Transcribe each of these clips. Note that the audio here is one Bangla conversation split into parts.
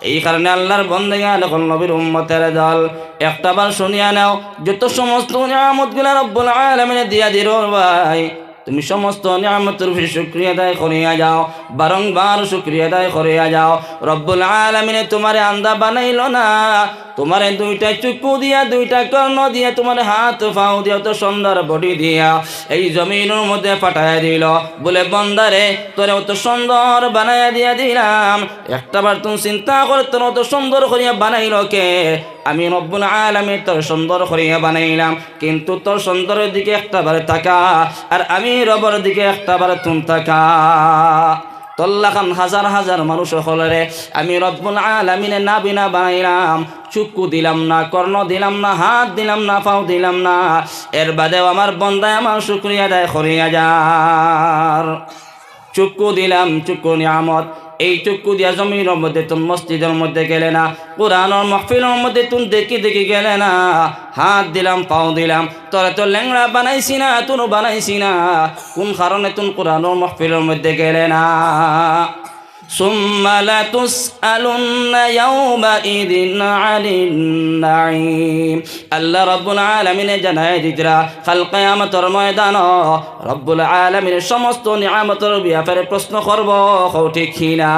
এই কারণে আল্লাহর বান্দাগণ এখন নবীর উম্মতের দল একটাবার শুনিয়া নাও, যত সমস্ত নিয়ামতগুলো রব্বুল আলামিন দিয়া দিল ভাই, তুমি সমস্ত নিয়ামতের উপর শুকরিয়া আদায় করিয়া যাও, বারংবার শুকরিয়া আদায় করিয়া যাও। রব্বুল আলামিন তোমারে আন্দা বানাইলো না, তোমারে দুইটা চক্ষু দিয়া, দুইটা কর্ণ দিয়া, তোমার হাত পাও দিয়া, তো সুন্দর বডি দিয়া এই জমিনের মধ্যে পাঠাইয়া দিল, বলে বান্দারে তোরে অত সুন্দর বানাইয়া দিয়া দিলাম। একটাবার তুমি চিন্তা করে তোর অত সুন্দর করিয়া বানাইল কে? আমি রব্বুল আলামিন তোর সুন্দর করিয়া বানাইলাম, কিন্তু তোর সুন্দরের দিকে একটাবার তাকা, আর আমি রবের দিকে একটাবার তুমি তাকা। তল্লাখান হাজার হাজার মানুষ হলরে আমি রব্বুল আলামিনে না বিনা বানাইলাম, চক্ষু দিলাম না, কর্ণ দিলাম না, হাত দিলাম না, পাও দিলাম না, এর বাদেও আমার বান্দায় আমার শুকরিয়া আদায় করিয়া যার। চক্ষু দিলাম, চক্ষু নিয়ামত, এই চক্ষু দিয়া জমিনের মধ্যে তুমি মসজিদের মধ্যে গেলে না, কোরআনের মাহফিলের মধ্যে তুমি দেখি দেখি গেলে না। হাত দিলাম, পাও দিলাম, তোরা তো ল্যাংড়া বানাইছি না, তুনও বানাইছি না, কোন কারণে তুমি কোরআনের মাহফিলের মধ্যে গেলে না? সুম্মা লাতুসআলুন্না ইয়াওমাইযিন আনিন নাঈম। আল্লাহ রাব্বুল আলামিনে জানায় দিতরা কাল কিয়ামতের ময়দান রব্বুল আলামিনের সমস্ত নিয়ামতের ব্যাপারে প্রশ্ন করব, কও ঠিক কিনা?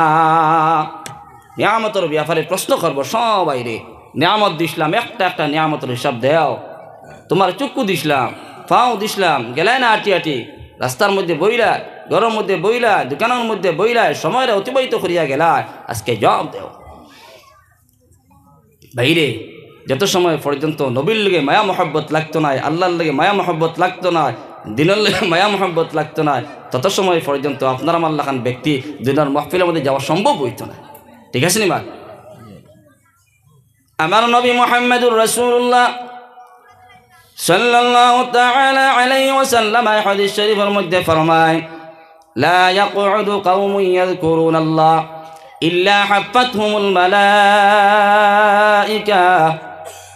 নিয়ামতের ব্যাপারে প্রশ্ন করব সবাই রে। নিয়ামত দিছিলাম, একটা একটা নিয়ামতের হিসাব দেও। তোমার চক্ষু দিছিলাম, পাও দিছিলাম, গেলে না আটি আটি, রাস্তার মধ্যে বইলা, ঘরের মধ্যে বইলা, দোকানের মধ্যে বইলা, সময়টা অতিবাহিত করিয়া গেলা, আজকে জবাব দেও। ভাইরে, যত সময় পর্যন্ত নবীর লগে মায়া মহব্বত লাগতো না, আল্লাহর লগে মায়া মহব্বত লাগতো না, দিনের লগে মায়া মহব্বত লাগতো না, তত সময় পর্যন্ত আপনার আমার লাখান ব্যক্তি দিনের মাহফিলের মধ্যে যাওয়া সম্ভব হইতো না। ঠিক আছে নি মা? আমার নবী মুহাম্মদুর রাসূলুল্লাহ সাল্লাল্লাহু তাআলা আলাইহি ওয়াসাল্লাম এই হাদিস শরীফের মধ্যে ফরমায়, লা ইয়াকউদু কওমুন ইয়াযকুরুনাল্লাহ ইল্লা হাফাতহুমুল মালাইকা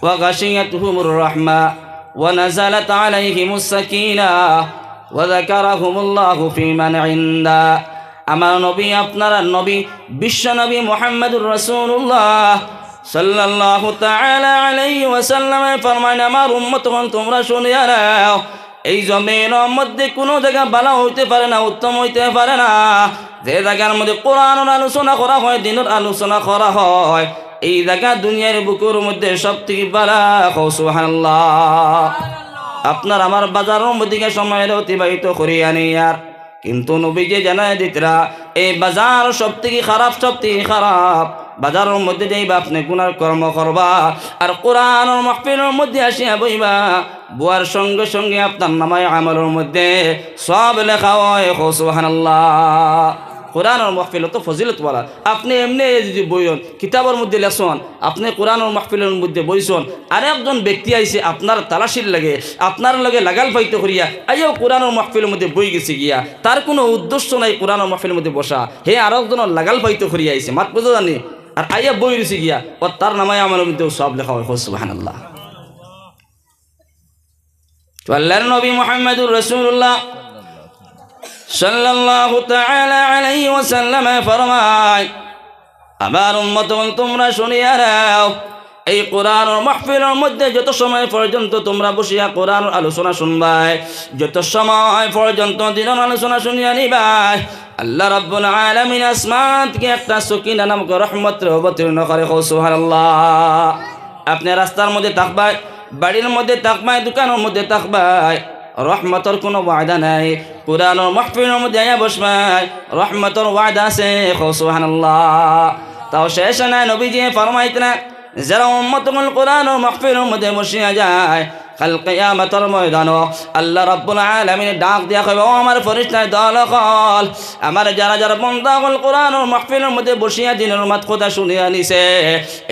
ওয়া গাশিয়াতুহুমুর রাহমা ওয়া নাযালাত আলাইহিমুস সাকিনাহ ওয়া যাকারাহুমুল্লাহু ফী মান ইনদা। আমার নবী, আপনার নবী, বিশ্ব নবী মুহাম্মদুর রাসূলুল্লাহ সাল্লাল্লাহু তাআলা আলাইহি ওয়াসাল্লাম ফরমান, আমার উম্মতগণ তোমরা শুনিয়া নাও, এই জমিনের মধ্যে কোনো জায়গা ভালো হইতে পারে না, উত্তম হইতে পারে না, যে জায়গার মধ্যে কোরআনের আলোচনা করা হয়, দিনের আলোচনা করা হয়, এই জায়গা দুনিয়ার বুকের মধ্যে সবথেকে ভালো। সুবহানাল্লাহ। আপনার আমার বাজারের মধ্যে সময় অতিবাহিত করিয়া নিয়ার, কিন্তু নবীজি জানায় দিতরা এই বাজার সবথেকে খারাপ, সবথেকে খারাপ। বাজারের মধ্যে যাইবা, আপনি গুনার কর্ম করবা, আর কোরআনের মাহফিলের মধ্যে আসিয়া বইবা, বুয়ার সঙ্গে সঙ্গে আপনার নামায় আমলের মধ্যে সব লেখা হয়। সুবহানাল্লাহ। কোরআনের মাহফিল তো ফজিলত বলা, আপনি এমনি যদি বইন কিতাবের মধ্যে লেসন, আপনি কোরআনের মাহফিলের মধ্যে বইছন, আর একজন ব্যক্তি আইছে আপনার তালাশির লাগে, আপনার লগে লাগাল পাইতে করিয়া আইও কোরআনের মাহফিলের মধ্যে বই গেছে গিয়া, তার কোনো উদ্দেশ্য নাই কোরআনের মাহফিলের মধ্যে বসা, হে আর একজনের লাগাল পাইতে করিয়া আইছে, মাত বুঝো জানি, আর আইয়া বই রয়েছে গিয়া, ও তার নামায় আমলের মধ্যে সব লেখা হয়। সুবহানাল্লাহ। আল্লাহর নবী মুহাম্মদুর রাসূলুল্লাহ সাল্লাল্লাহু তাআলা আলাইহি ওয়াসাল্লাম ফরমায়, আমার উম্মতগণ তোমরা শুনিয়া নাও, এই কোরআনের মাহফিলের মধ্যে যত সময় পর্যন্ত তোমরা বসিয়া কোরআনের আলোচনা শুনবাই, যত সময় পর্যন্ত দিনের আলোচনা শুনিয়া নিবাই, আল্লাহ রাব্বুল আলামিন আসমান থেকে একটা সকিনা নামক রহমত অবতীর্ণ করে। সুবহানাল্লাহ। আপনি রাস্তার মধ্যে থাকবাই, বাড়ির মধ্যে থাকবাই, দোকানের মধ্যে থাকবাই, রহমতের কোনো ওয়াদা নাই। কোরআনের মাহফিলের মধ্যে আয়া বসবাই, রহমতের ওয়াদা আছে। সুবহানাল্লাহ। তাও শেষ নাই, নবীজি ফরমাইতেন, যারা উম্মতুল কোরআনের মাহফিলের মধ্যে বসিয়া যায়, কাল কিয়ামতের ময়দান আল্লাহ রাব্বুল আলামিন ডাক দিয়া কইবে, ও আমার ফেরেশতা দলকল, আমার যারা যারা বান্দাগণ কোরআনের মাহফিলের মধ্যে বসিয়া দিনের মাত কথা শুনিয়া নিছে,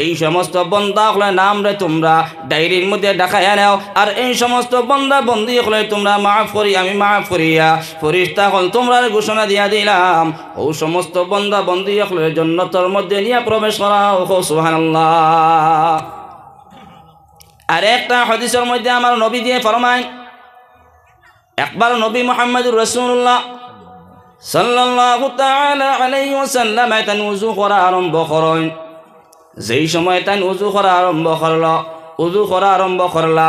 এই সমস্ত বান্দাগুলোর নাম রে তোমরা ডায়েরির মধ্যে ঢাকায়া নাও, আর এই সমস্ত বান্দা বন্দী হলে তোমরা মাফ করি, আমি মাফ করিয়া ফেরেশতা হল তোমরা ঘোষণা দিয়া দিলাম, ও সমস্ত বান্দা বন্দী হলে জান্নাতের মধ্যে নিয়ে প্রবেশ করাও। সুবহানাল্লাহ। আর একটা হাদিসের মধ্যে আমার নবী দিয়ে ফরমায়, একবার নবী মুহাম্মদুর রাসূলুল্লাহ সাল্লাল্লাহু তাআলা আলাইহি ওয়াসাল্লাম তান ওযু করা আরম্ভ করেন, যেই সময় তাই উজু করা আরম্ভ করলা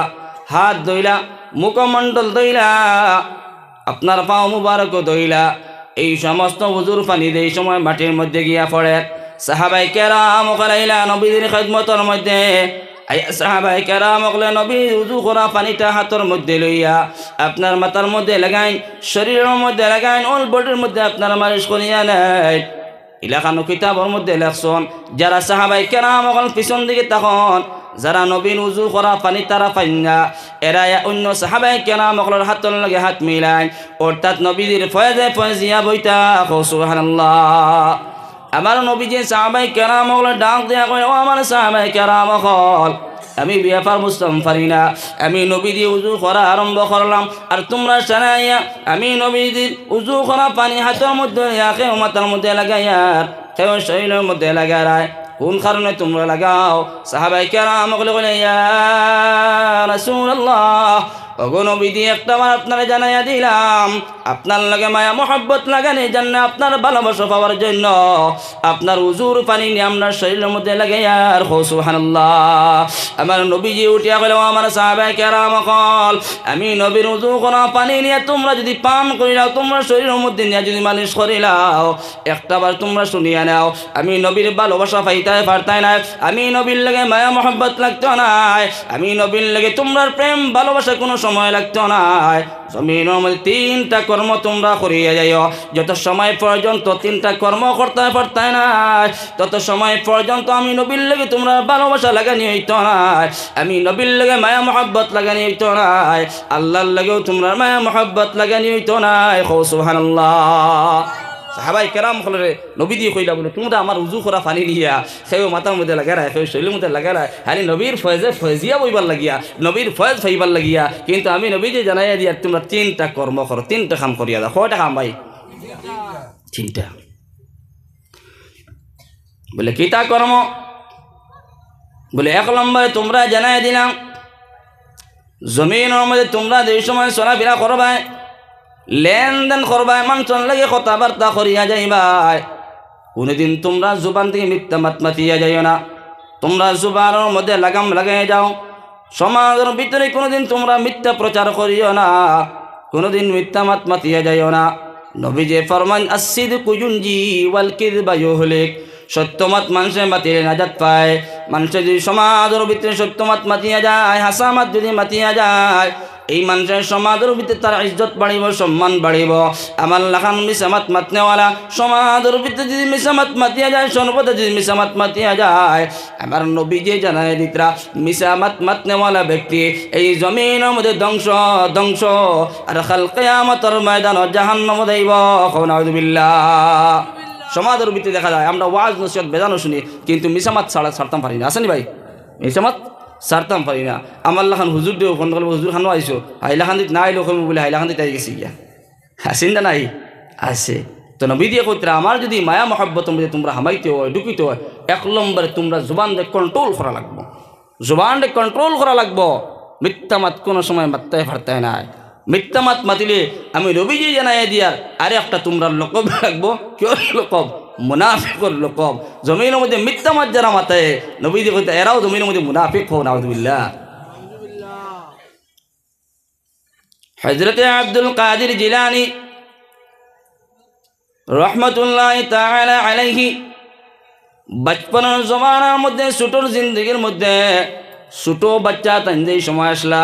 হাত ধইলা মুখমণ্ডল ধইলা আপনার পাও মুবারক ধইলা এই সমস্ত উজুর পানি এই সময় মাটির মধ্যে গিয়া পড়ে সাহাবাই কেরাম ওখালাইলা নবীদের খিদমতের মধ্যে সাহাবাই কেরাম ওখানে নবী উজু করা পানিটা হাতের মধ্যে লইয়া আপনার মাথার মধ্যে লাগাইন শরীরের মধ্যে লাগাইন অল বডির মধ্যে আপনার মালিশ করিয়া নেয় ইলাকানো কিতাবের মধ্যে লেখছেন যারা সাহাবাই কেরাম ওখানে পিছন দিকে তখন যারা নবীন উজু করা পানি তারা পাইনা এরা অন্য সাহাবাই কেরাম ওখানে হাতের লগে হাত মিলাইন অর্থাৎ নবীদের ফয়েজিয়া বইতা সুবহানাল্লাহ। আমার নবীজি সাহাবাই কেরাম ওগুলো ডাক দেয়া কয় ও আমার সাহাবাই কেরাম হল আমি ব্যাপার বুঝতাম পারি না আমি নবী দিয়ে উজু করা আরম্ভ করলাম আর তোমরা সারাইয়া আমি নবীদের উজু করা পানি হাতের মধ্যে কেউ মাথার মধ্যে লাগাইয়া কেউ শরীরের মধ্যে লাগায় কোন কারণে তোমরা লাগাও সাহাবাই কেরাম ওগুলো বলে ইয়া রাসূলুল্লাহ ওগো নবীজি একটাবার আপনারা জানাইয়া দিলাম আপনার লাগে মায়া মোহাব্বত লাগানি জন্য আপনার ভালোবাসা পাওয়ার জন্য আপনার উজুর পানি নিয়ে আপনার শরীরের মধ্যে লাগে আর সুবহানাল্লাহ। আমার নবীজি উঠিয়া গেল আমার সাহাবায়ে কেরাম কল আমি নবীর উজু করা পানি নিয়ে তোমরা যদি পান করিলাও তোমরা শরীরের মধ্যে নিয়ে যদি মালিশ করিলাও একটাবার তোমরা শুনিয়া নাও আমি নবীর ভালোবাসা পাইতে পারতাই না আমি নবীর লাগে মায়া মোহাব্বত লাগতো না আমি নবীর লাগে তোমরা প্রেম ভালোবাসা কোনো সময় লাগতো না জমিনের মধ্যে তিনটা কর্ম তোমরা করিয়া যাইও যত সময় পর্যন্ত তিনটা কর্ম করতে পারতে না তত সময় পর্যন্ত আমি নবীর লাগে তোমরা ভালোবাসা লাগানি হইতো না আমি নবীর লাগে মায়া মোহাব্বত লাগানি হইতো না আল্লাহর লাগেও তোমরা মায়া মোহাব্বত লাগানি হইতো না সুবহানাল্লাহ। সাহাবাই কেরাম হলে নবী দিয়ে কইলা বলে তোমরা আমার উজু করা পানি নিয়া সেও মাথার মধ্যে লাগায় সেও শরীরের মধ্যে লাগায় খালি নবীর ফয়েজিয়া বইবার লাগিয়া নবীর ফয়েজ ফাইবার লাগিয়া কিন্তু আমি নবী যে জানাইয়া দিয়া তোমরা তিনটা কর্ম করো তিনটা কাম করিয়া দাও কয়টা কাম ভাই তিনটা বলে কিতা কর্ম বলে এক নম্বরে তোমরা জানাইয়া দিলাম জমিনের মধ্যে তোমরা যে সময় চলাফেরা করবাই লেনদেন করবাই মানুষের লাগে কথাবার্তা করিয়া যাইবাই কোনোদিন তোমরা জুবান থেকে মিথ্যা মাত মাতিয়া যাইও না তোমরা জুবানের মধ্যে লাগাম লাগাই যাও সমাজের ভিতরে কোনোদিন তোমরা মিথ্যা প্রচার করিও না কোনোদিন মিথ্যা মাত মাতিয়া যাইও না নবী যে ফরমান আসসিদকু ইউনজি ওয়াল কিযবা ইউহলিক সত্যমত মানুষের মাতিলে নাজাত পায় মানুষের যদি সমাজের ভিতরে সত্যমত মাতিয়া যায় হাসামাত যদি মাতিয়া যায় এই মানুষের সমাজের ভিতরে তার ইজ্জত বাড়িব সম্মান বাড়িব আমার লাখান মিসামাত মাতনেওয়ালা সমাজের ভিতরে যদি মিসামাত মাতিয়া যায় সর্বদা যদি মিসামাত মাতিয়া যায় আমার নবী যে জানায় দিতরা মিসামাত মাতনেওয়ালা ব্যক্তি এই জমিনের মধ্যে ধ্বংস আর কাল কিয়ামতের ময়দানে জাহান্নামে যাইব নাউযুবিল্লাহ। সমাজের ভিতরে দেখা যায় আমরা ওয়াজ নসিহত বেজানো শুনি কিন্তু মিসামাত ছাড়তাম পারি না আসেনি ভাই মিসামাত সারতাম পারি না আমার লাখান হুজুর দেও ফোন করবো হুজুর খানো আইসো হাইলাখান দিত না আইলো কমে বলে হাইলাখান দিতে গেছি গিয়া আসেন না নাই আছে তো নবী দিয়ে কইতরা আমার যদি মায়া মহব্বত মধ্যে তোমরা হামাইতে হয় ঢুকিতে হয় এক নম্বরে তোমরা জুবানকে কন্ট্রোল করা লাগবো জুবানকে কন্ট্রোল করা লাগবো মিথ্যা মাত কোনো সময় মাত্তে পারতে নাই মিথ্যা মাত মাতিলে আমি নবীজি জানাই দিয়ার আরে একটা তোমরা লোকব লাগবো কেউ লোকব মুনাফিকর লোকব জমিনের মধ্যে মিথ্যা মাত যারা মাতায় নবীজি কইতে এরাও জমিনের মধ্যে মুনাফিক হও নাউযুবিল্লাহ। হযরতে আব্দুল কাদের জিলানী রাহমাতুল্লাহি তাআলা আলাইহি বচপনের জমানার মধ্যে ছোটর জিন্দেগির মধ্যে ছোট বাচ্চা তাই যেই সময় আসলা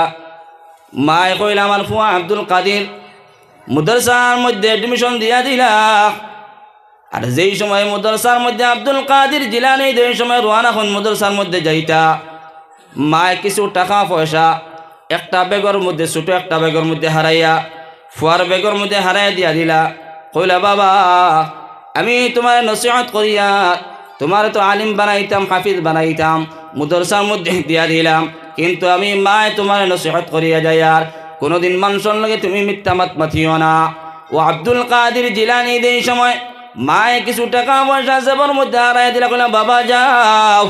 মায় কইলা আমার ফুয়া আব্দুল কাদের মাদ্রাসার মধ্যে এডমিশন দিয়া দিলা আর যেই সময় মাদ্রাসার মধ্যে আব্দুল কাদের জিলানী যেই সময় রওনা হন মাদ্রাসার মধ্যে যাইতা মায় কিছু টাকা পয়সা একটা ব্যাগের মধ্যে ছোট একটা ব্যাগের মধ্যে হারাইয়া ফুয়ার ব্যাগের মধ্যে হারাইয়া দিয়া দিলা কইলা বাবা আমি তোমার নসিহত করিয়া তোমার তো আলিম বানাইতাম হাফিজ বানাইতাম মাদ্রাসার মধ্যে দিয়া দিলাম কিন্তু আমি মায় তোমার নসিহত করিয়া যাই আর কোনোদিন মানুষের লগে তুমি মিথ্যা মাত মাতিও না। ও আব্দুল কাদের জিলানী এই সময় মায় কিছু টাকা পয়সা জেবের মধ্যে হারাইয়া দিলা কইলা বাবা যাও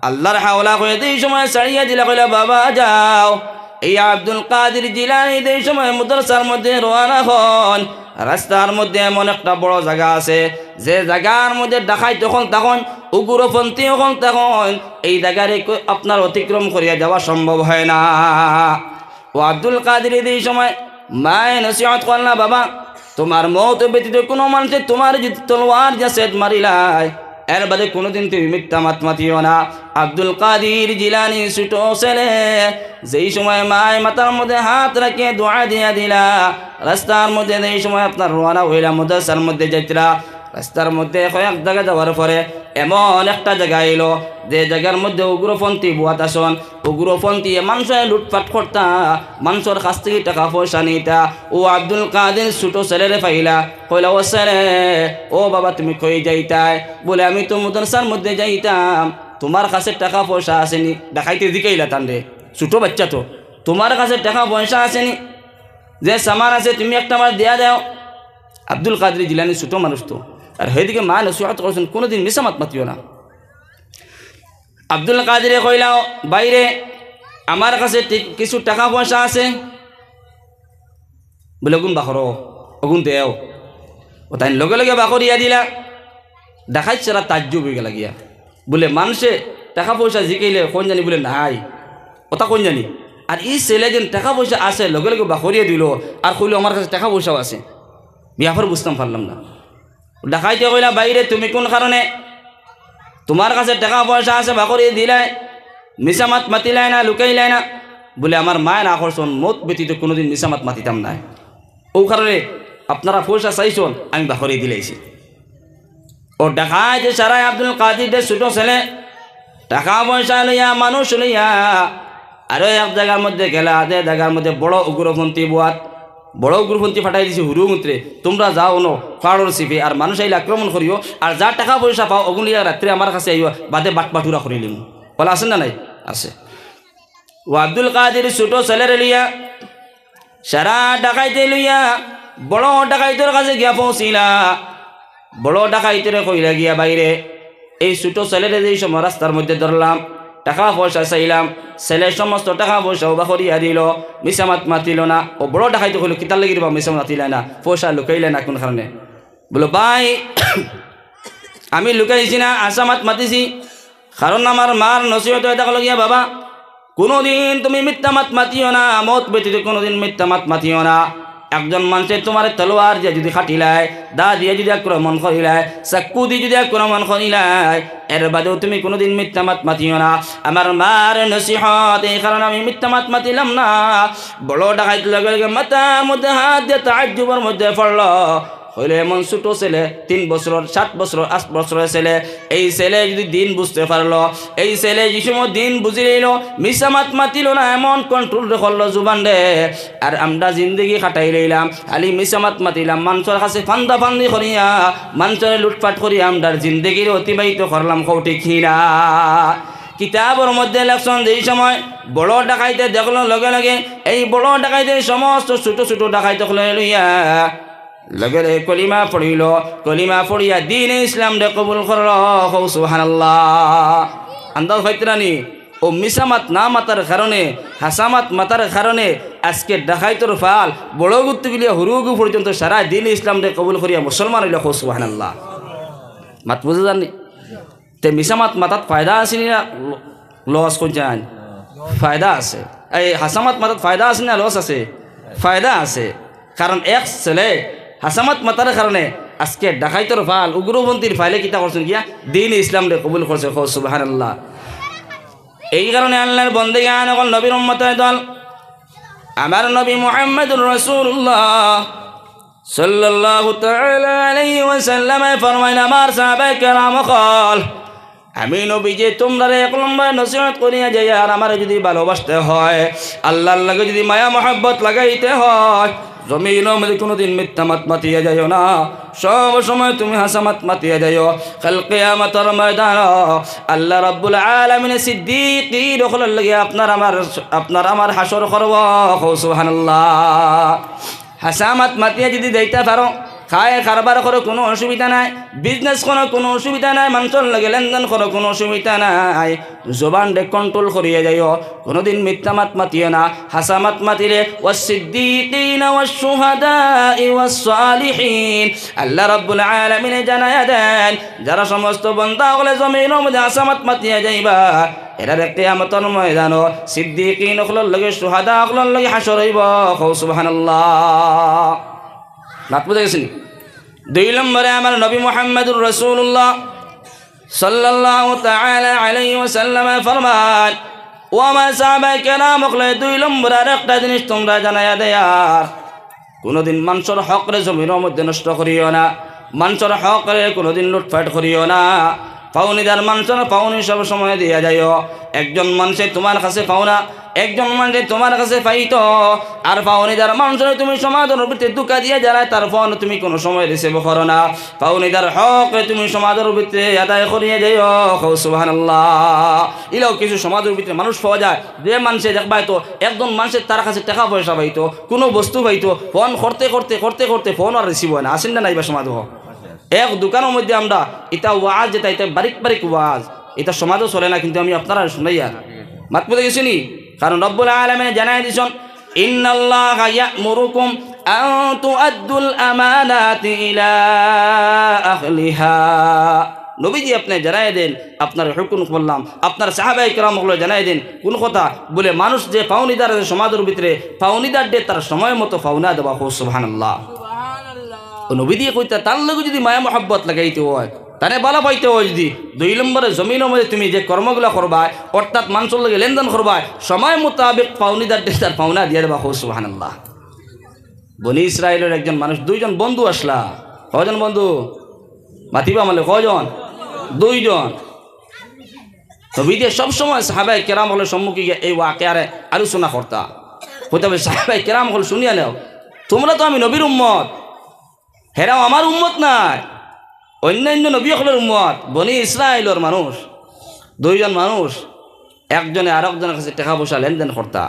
আল্লাহর হাওলা করে এই সময় ছাড়িয়া দিলা কইলা বাবা যাও এই আব্দুল কাদের জিলানী এই সময় মাদ্রাসার মধ্যে রওনা হন। রাস্তার মধ্যে এমন একটা বড় জায়গা আছে যে জায়গার মধ্যে ডাকাই তখন তখন উগ্রপন্থী তখন তখন এই জায়গারে আপনার অতিক্রম করিয়া যাওয়া সম্ভব হয় না। ও আব্দুল কাদের এই সময় মায়ে নসিহত করলা, বাবা তোমার মত ব্যতীত কোনো মানুষের তোমার যদি তলোয়ার যা সেট মারিলায় এর বাদে কোনোদিন তুমি মিথ্যা মাতিও না। আব্দুল কাদের জিলানী ছোট ছেলে যেই সময় মায় মাথার মধ্যে হাত রাখে দোয়া দিয়া দিলা, রাস্তার মধ্যে এই সময় আপনার রওনা হইলা মাদ্রাসার মধ্যে যাইতরা। রাস্তার মধ্যে কয়েক জায়গা যাওয়ার পরে এমন একটা জায়গা এলো যে জায়গার মধ্যে উগ্রপন্থী বুয়াত আসন। উগ্রপন্থী মানুষের লুটপাট করতা, মানুষের কাছ থেকে টাকা পয়সা নিতা। ও আব্দুল কাদের ছোট ছেলেরে পাইলা, কইলা ও ছেলে ও বাবা তুমি কই যাইতাই? বলে আমি তো মাদ্রাসার মধ্যে যাইতাম, তোমার কাছে টাকা পয়সা আসেনি? দেখাইতে দিকেইলা তান্ডে, ছোট বাচ্চা তো, তোমার কাছে টাকা পয়সা আসেনি? যে সামান আছে তুমি একটা আমার দেয়া দাও। আব্দুল কাদের জিলানী ছোট মানুষ তো, আর সেইদিকে মা নসিহত করছেন কোনোদিন মিসামাত মাতিও না। আব্দুল কাদের কইলাও বাইরে আমার কাছে কিছু টাকা পয়সা আছে। বলে গুণ বাখর অগুন দেও। ও তাই লগে লগে বাকরিয়া দিলা। দেখাইছে সারা তাজ্জুব হয়ে গেলা গিয়া। বলে মানুষে টাকা পয়সা জিকাইলে কোন জানি বলে নাই, ওটা কোন জানি। আর এই ছেলে যেন টাকা পয়সা আছে লগে লগে বাকরিয়া দিল আর কইল আমার কাছে টাকা পয়সাও আছে। বিয়াফর বুঝতাম পারলাম না। দেখাইতে কইলা বাইরে তুমি কোন কারণে তোমার কাছে টাকা পয়সা আছে বাকরিয়ে দিলাই, মিসামাত মাতিলাই না, লুকাইলাই না? বলে আমার মায়ের আকর্ষণ মত ব্যতীত কোনোদিন মিসামাত মাতিতাম না, ও কারণে আপনারা পয়সা চাইছেন আমি বাকরিয়ে দিলাইছি। ও দেখাইতে সারাই আব্দুল কাদের ছোট ছেলে টাকা পয়সা লইয়া মানুষ লইয়া আরো এক জায়গার মধ্যে গেলা, যে জায়গার মধ্যে বড় উগ্রপন্থী বুয়াত, বড় উগ্রপন্থী ফাটাই দিছি হুরুমন্ত্রে, তোমরা যাও ন পাড়র সিপে আর মানুষ আইলে আক্রমণ করিও, আর যা টাকা পয়সা পাও অগুলিয়া রাত্রে আমার কাছে আইও, বাদে বাটবাটুরা করিলিম। বলা আছেন না নাই? আছে। ও আব্দুল কাদের ছোট ছেলের লইয়া সারা ডাকাইতে লইয়া বড় ডাকাইতের কাছে গিয়া পৌঁছিলা। বড় ডাকাইতের কইলা গিয়া বাইরে এই ছোট ছেলের যেই সময় রাস্তার মধ্যে ধরলাম, টাকা পয়সা চাইলাম, ছেলের সমস্ত টাকা পয়সা বাকরিয়া দিল, মিসামাত মাতিল না। ও বড় ডাকাইতে কইল কিতার লাগি বা মিসামাত মাতিলাই না, পয়সা লুকাইলে না কোন কারণে? বলো ভাই আমি লুকাইছি না, আসামাত মাতিছি, কারণ আমার মার নসিহত এটা কল গিয়া বাবা কোনোদিন তুমি মিথ্যা মাত মাতিও না, মত ব্যতীত কোনোদিন মিথ্যা মাত মাতিও না। একজন মানুষের তোমার তলোয়ার দিয়ে যদি খাটিলায়, দা দিয়ে যদি আক্রমণ করিলায়, চাকু দিয়ে যদি আক্রমণ করিলায়, এর বাদেও তুমি কোনোদিন মিথ্যা মাত মাতিও না। আমার মার নসিহত এই কারণে আমি মিথ্যা মাত মাতিলাম না। বড় ডাকাইতে লগে লগে মাথার মধ্যে হাত দিয়ে তাজ্জুবের মধ্যে পড়ল। হইলে এমন ছোট ছেলে 3 বছর 7 বছর 8 বছরের ছেলে, এই ছেলে যদি দিন বুঝতে পারলো, এই ছেলে যে সময় দিন বুঝে নিল, মিসামাত মাতিল না, এমন কন্ট্রোল করলো জুবান রে। আর আমরা জিন্দগি কাটাই লইলাম খালি মিসামাত মাতিলাম, মানুষের কাছে ফান্দা ফান্দি করিয়া, মানুষের লুটপাট করিয়া আমরা জিন্দগির অতিবাহিত করলাম। কৌটি খিরা কিতাবের মধ্যে লেখছেন যেই সময় বড় ডাকাইতে দেখলো লগে লগে এই বড় ডাকাইতে সমস্ত ছোট ছোট ডাকাইতে লইয়া লগে কলিমা পড়িল, কলিমা পড়িয়া দিন ইসলাম দে কবুল করল। সুবহানাল্লাহ। আন্দাজ হইতরানি ও মিসামাত না মাতার কারণে, হাসামাত মাতার কারণে আজকে ডাকাইতর ফাল বড় গুত্তগুলিয়া হুরুগু পর্যন্ত সারা দিন ইসলাম দে কবুল করিয়া মুসলমান হইল। সুবহানাল্লাহ। মাত বুঝে জানি তে মিসামাত মাতাত ফায়দা আছে না লস করছেন? ফায়দা আছে। এই হাসামাত মাতাত ফায়দা আছে না লস আছে? ফায়দা আছে। কারণ এক ছেলে হাসামাত মাতার কারণে আজকে ডাকাইতর ফাল উগ্রপন্থীর ফাইলে কিতা করছেন গিয়া দিন ইসলাম রে কবুল করছে। সুবহানাল্লাহ। এই কারণে আল্লাহর বন্দেগান এখন নবীর উম্মতের দল আমার নবী মুহাম্মদুর রাসূলুল্লাহ সাল্লাল্লাহু তাআলা আলাইহি ওয়াসাল্লাম ফরমাইলেন আমার সাহাবায়ে কেরাম কল আমি নবী যে তোমরা এক নম্বর নসিহত করিয়া যাই, আর আমার যদি ভালোবাসতে হয়, আল্লাহর লাগে যদি মায়া মহব্বত লাগাইতে হয়, জমিনের মধ্যে কোনোদিন মিথ্যা মাত মাতিয়ে যাইও না, সব সময় তুমি হাসামাত মাতিয়ে যাইও। কাল কিয়ামতের ময়দান আল্লাহ রাব্বুল আলামিন সিদ্দিকীর হলার লাগে আপনার আমার হাসর করব। সুবহানাল্লাহ। হাসামাত মাতিয়ে যদি যাইতে পারো খায় কারবার করো কোনো অসুবিধা নাই, বিজনেস করো কোনো অসুবিধা নাই, মানুষের লগে লেনদেন করো কোনো অসুবিধা নাই। জবানকে কন্ট্রোল করিয়ে যাইও, কোনোদিন মিথ্যা মাত মাতিও না। হাসা মাত মাতিলে ওয়াস-সিদ্দীকিনা ওয়াস-শুহাদা'i ওয়াস-সালিহিন, আল্লাহ রাব্বুল আলামিন জানায়া দেন যারা সমস্ত বান্দা হলে জমিনের মধ্যে হাসা মাত মাতিয়া যাইবা এরার কিয়ামতের ময়দানও সিদ্দীকিন হলর লগে শুহাদা হলর লগে হাসর হইব। সুবহানাল্লাহ। রাত বুঝে গেছেন। 2 নম্বরে আমার নবী মুহাম্মদুর রাসূলুল্লাহ সাল্লাল্লাহু তাআলা আলাইহি ওয়াসাল্লাম ফরমান, ও আমার সাহাবায়ে কেরাম হলে 2 নম্বর আর একটা জিনিস তোমরা জানায়া দেয়ার, কোনোদিন মানুষের হকরে জমিনের মধ্যে নষ্ট করিও না, মানুষের হকরে কোনোদিন লুটপাট করিও না। পাওনিদার মানুষের পাওনি সব সময় দিয়া যাইও। একজন মানুষে তোমার কাছে পাওনা, একজন মানুষে তোমার কাছে পাইতো, আর পাওনিদার মানুষের তুমি সমাজের ভিতরে দুকা দিয়ে যারা তার ফোন তুমি কোনো সময় রিসিভ করো না। পাওনিদার হক তুমি সমাজের ভিতরে আদায় করিয়ে যাইও। সুবহানাল্লাহ। এলাও কিছু সমাজের ভিতরে মানুষ পাওয়া যায় যে মানুষে দেখবাইতো একজন মানুষের তার কাছে টাকা পয়সা পাইতো, কোনো বস্তু পাইতো, ফোন করতে করতে করতে করতে ফোন আর রিসিভ হয় না। আসেন না নাইবা সমাজ এক দোকানের মধ্যে আমরা এটা ওয়াজ যেটা এটা বারিক বারিক ওয়াজ এটা সমাজও চলে না, কিন্তু আমি আপনারা শুনাইয়া মাত বলে গেছি নি। কারণ রব্বুল আলামিন জানাই দিছেন ইন্নাল্লাহা ইয়া'মুরুকুম আন তুআদ্দুল আমানাতি ইলা আহলিহা। নবীজি আপনি জানাই দেন, আপনার হুকুম করলাম, আপনার সাহাবায়ে কেরাম হলো জানাই দেন কোন কথা বলে মানুষ যে পাওনিদার সমাজের ভিতরে পাওনিদার দে তার সময় মতো পাওনা দেওয়া হোক। সুবহানাল্লাহ। নবী দিয়ে কইতা তার লগে যদি মায়া মহব্বত লাগাইতে হয় তানে ভালো পাইতে হয়, যদি 2 নম্বরে জমিনের মধ্যে তুমি যে কর্মগুলো করবা অর্থাৎ মানুষের লগে লেনদেন করবা সময় মোতাবেক পাওনিদার তার পাওনা দিয়ে দেবা। সুবহানাল্লাহ। বনি ইসরায়েলের একজন মানুষ 2 জন বন্ধু আসলা। কজন বন্ধু মাতিবা মানে কজন? 2 জন। নবী দিয়ে সবসময় সাহাবায়ে কেরাম হলে সম্মুখে গিয়ে এই ওয়াকিয়ারে আলোচনা করতা। হইতে হবে সাহাবায়ে কেরাম হল শুনিয়া নাও, তোমরা তো আমি নবীর উম্মত, হেরাও আমার উম্মত নাই, অন্যান্য নবী হলের উম্মত, বনি ইসরায়েলের মানুষ। 2 জন মানুষ একজনে আরেকজনের কাছে টাকা পয়সা লেনদেন করতা।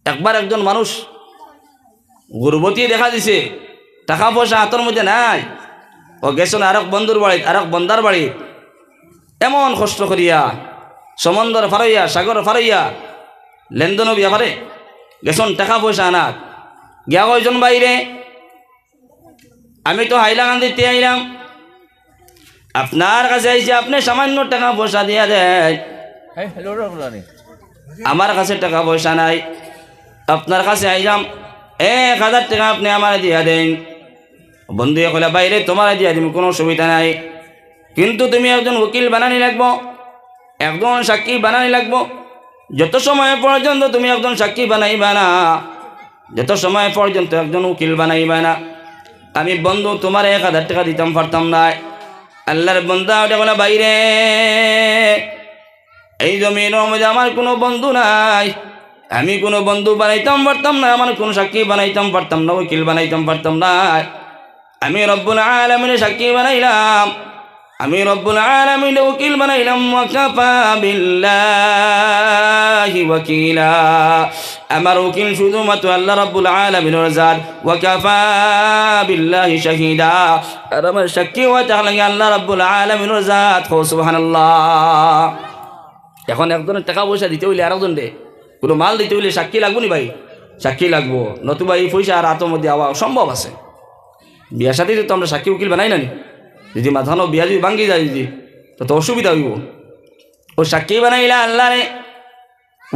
একবার একজন মানুষ গুরবতী দেখা দিছে, টাকা পয়সা হাতের মধ্যে নাই, ও গেছেন আরেক বন্ধুর বাড়ি আরেক বন্দার বাড়ি, এমন কষ্ট করিয়া সমন্দর ফারাইয়া সাগর ফারাইয়া লেনদেন ব্যাপারে গেছেন টাকা পয়সা আনাত। গিয়া কয়জন বাইরে আমি তো হাইলাকান্দিতে আইলাম, আপনার কাছে আইসি, আপনি সামান্য টাকা পয়সা দিয়া দেয়, আমার কাছে টাকা পয়সা নাই, আপনার কাছে আইলাম 1000 টাকা আপনি আমার দিয়া দেন। বন্ধু কইলা বাইরে তোমার দিয়া দিম, কোনো অসুবিধা নাই, কিন্তু তুমি একজন উকিল বানানি লাগবো, একজন সাক্ষী বানানি লাগবো। যত সময় পর্যন্ত তুমি একজন সাক্ষী বানাইবা না, যত সময় পর্যন্ত একজন উকিল বানাইবা না, আমি বন্ধু তোমার 1000 টাকা দিতাম পারতাম না। আল্লাহর বান্দা ওটা বলে বাইরে এই জমিনের মধ্যে আমার কোনো বন্ধু নাই, আমি কোনো বন্ধু বানাইতাম পারতাম না, আমার কোনো সাক্ষী বানাইতাম পারতাম না, উকিল বানাইতাম পারতাম না। আমি রব্বুল আলামিনের সাক্ষী বানাইলাম, আমি রব্বুল আলামিনের উকিল বানাইলাম। ওয়াকাফা বিল্লাহি ওয়াকিলা, আমার উকিল শুধুমাত্র আল্লাহ রাব্বুল আলামিনের জাত। ওয়াকাফা বিল্লাহি শাহিদা, আর আমার সাক্ষী হতে লাগে আল্লাহ রাব্বুল আলামিনের জাত। সুবহানাল্লাহ। এখন একজনের টাকা পয়সা দিতে হইলে আরেকজন দে, কোনো মাল দিতে হইলে সাক্ষী লাগবো নি ভাই? সাক্ষী লাগবো, নতুবা এই পয়সা আর হাতের মধ্যে আওয়া সম্ভব আছে। বিয়ার সাথে তো আমরা সাক্ষী উকিল বানাই না নি, যদি মাথানো বিয়া যদি ভাঙ্গি যায় যদি তো অসুবিধা হইব। ও সাক্ষী বানাইলা আল্লাহ রে,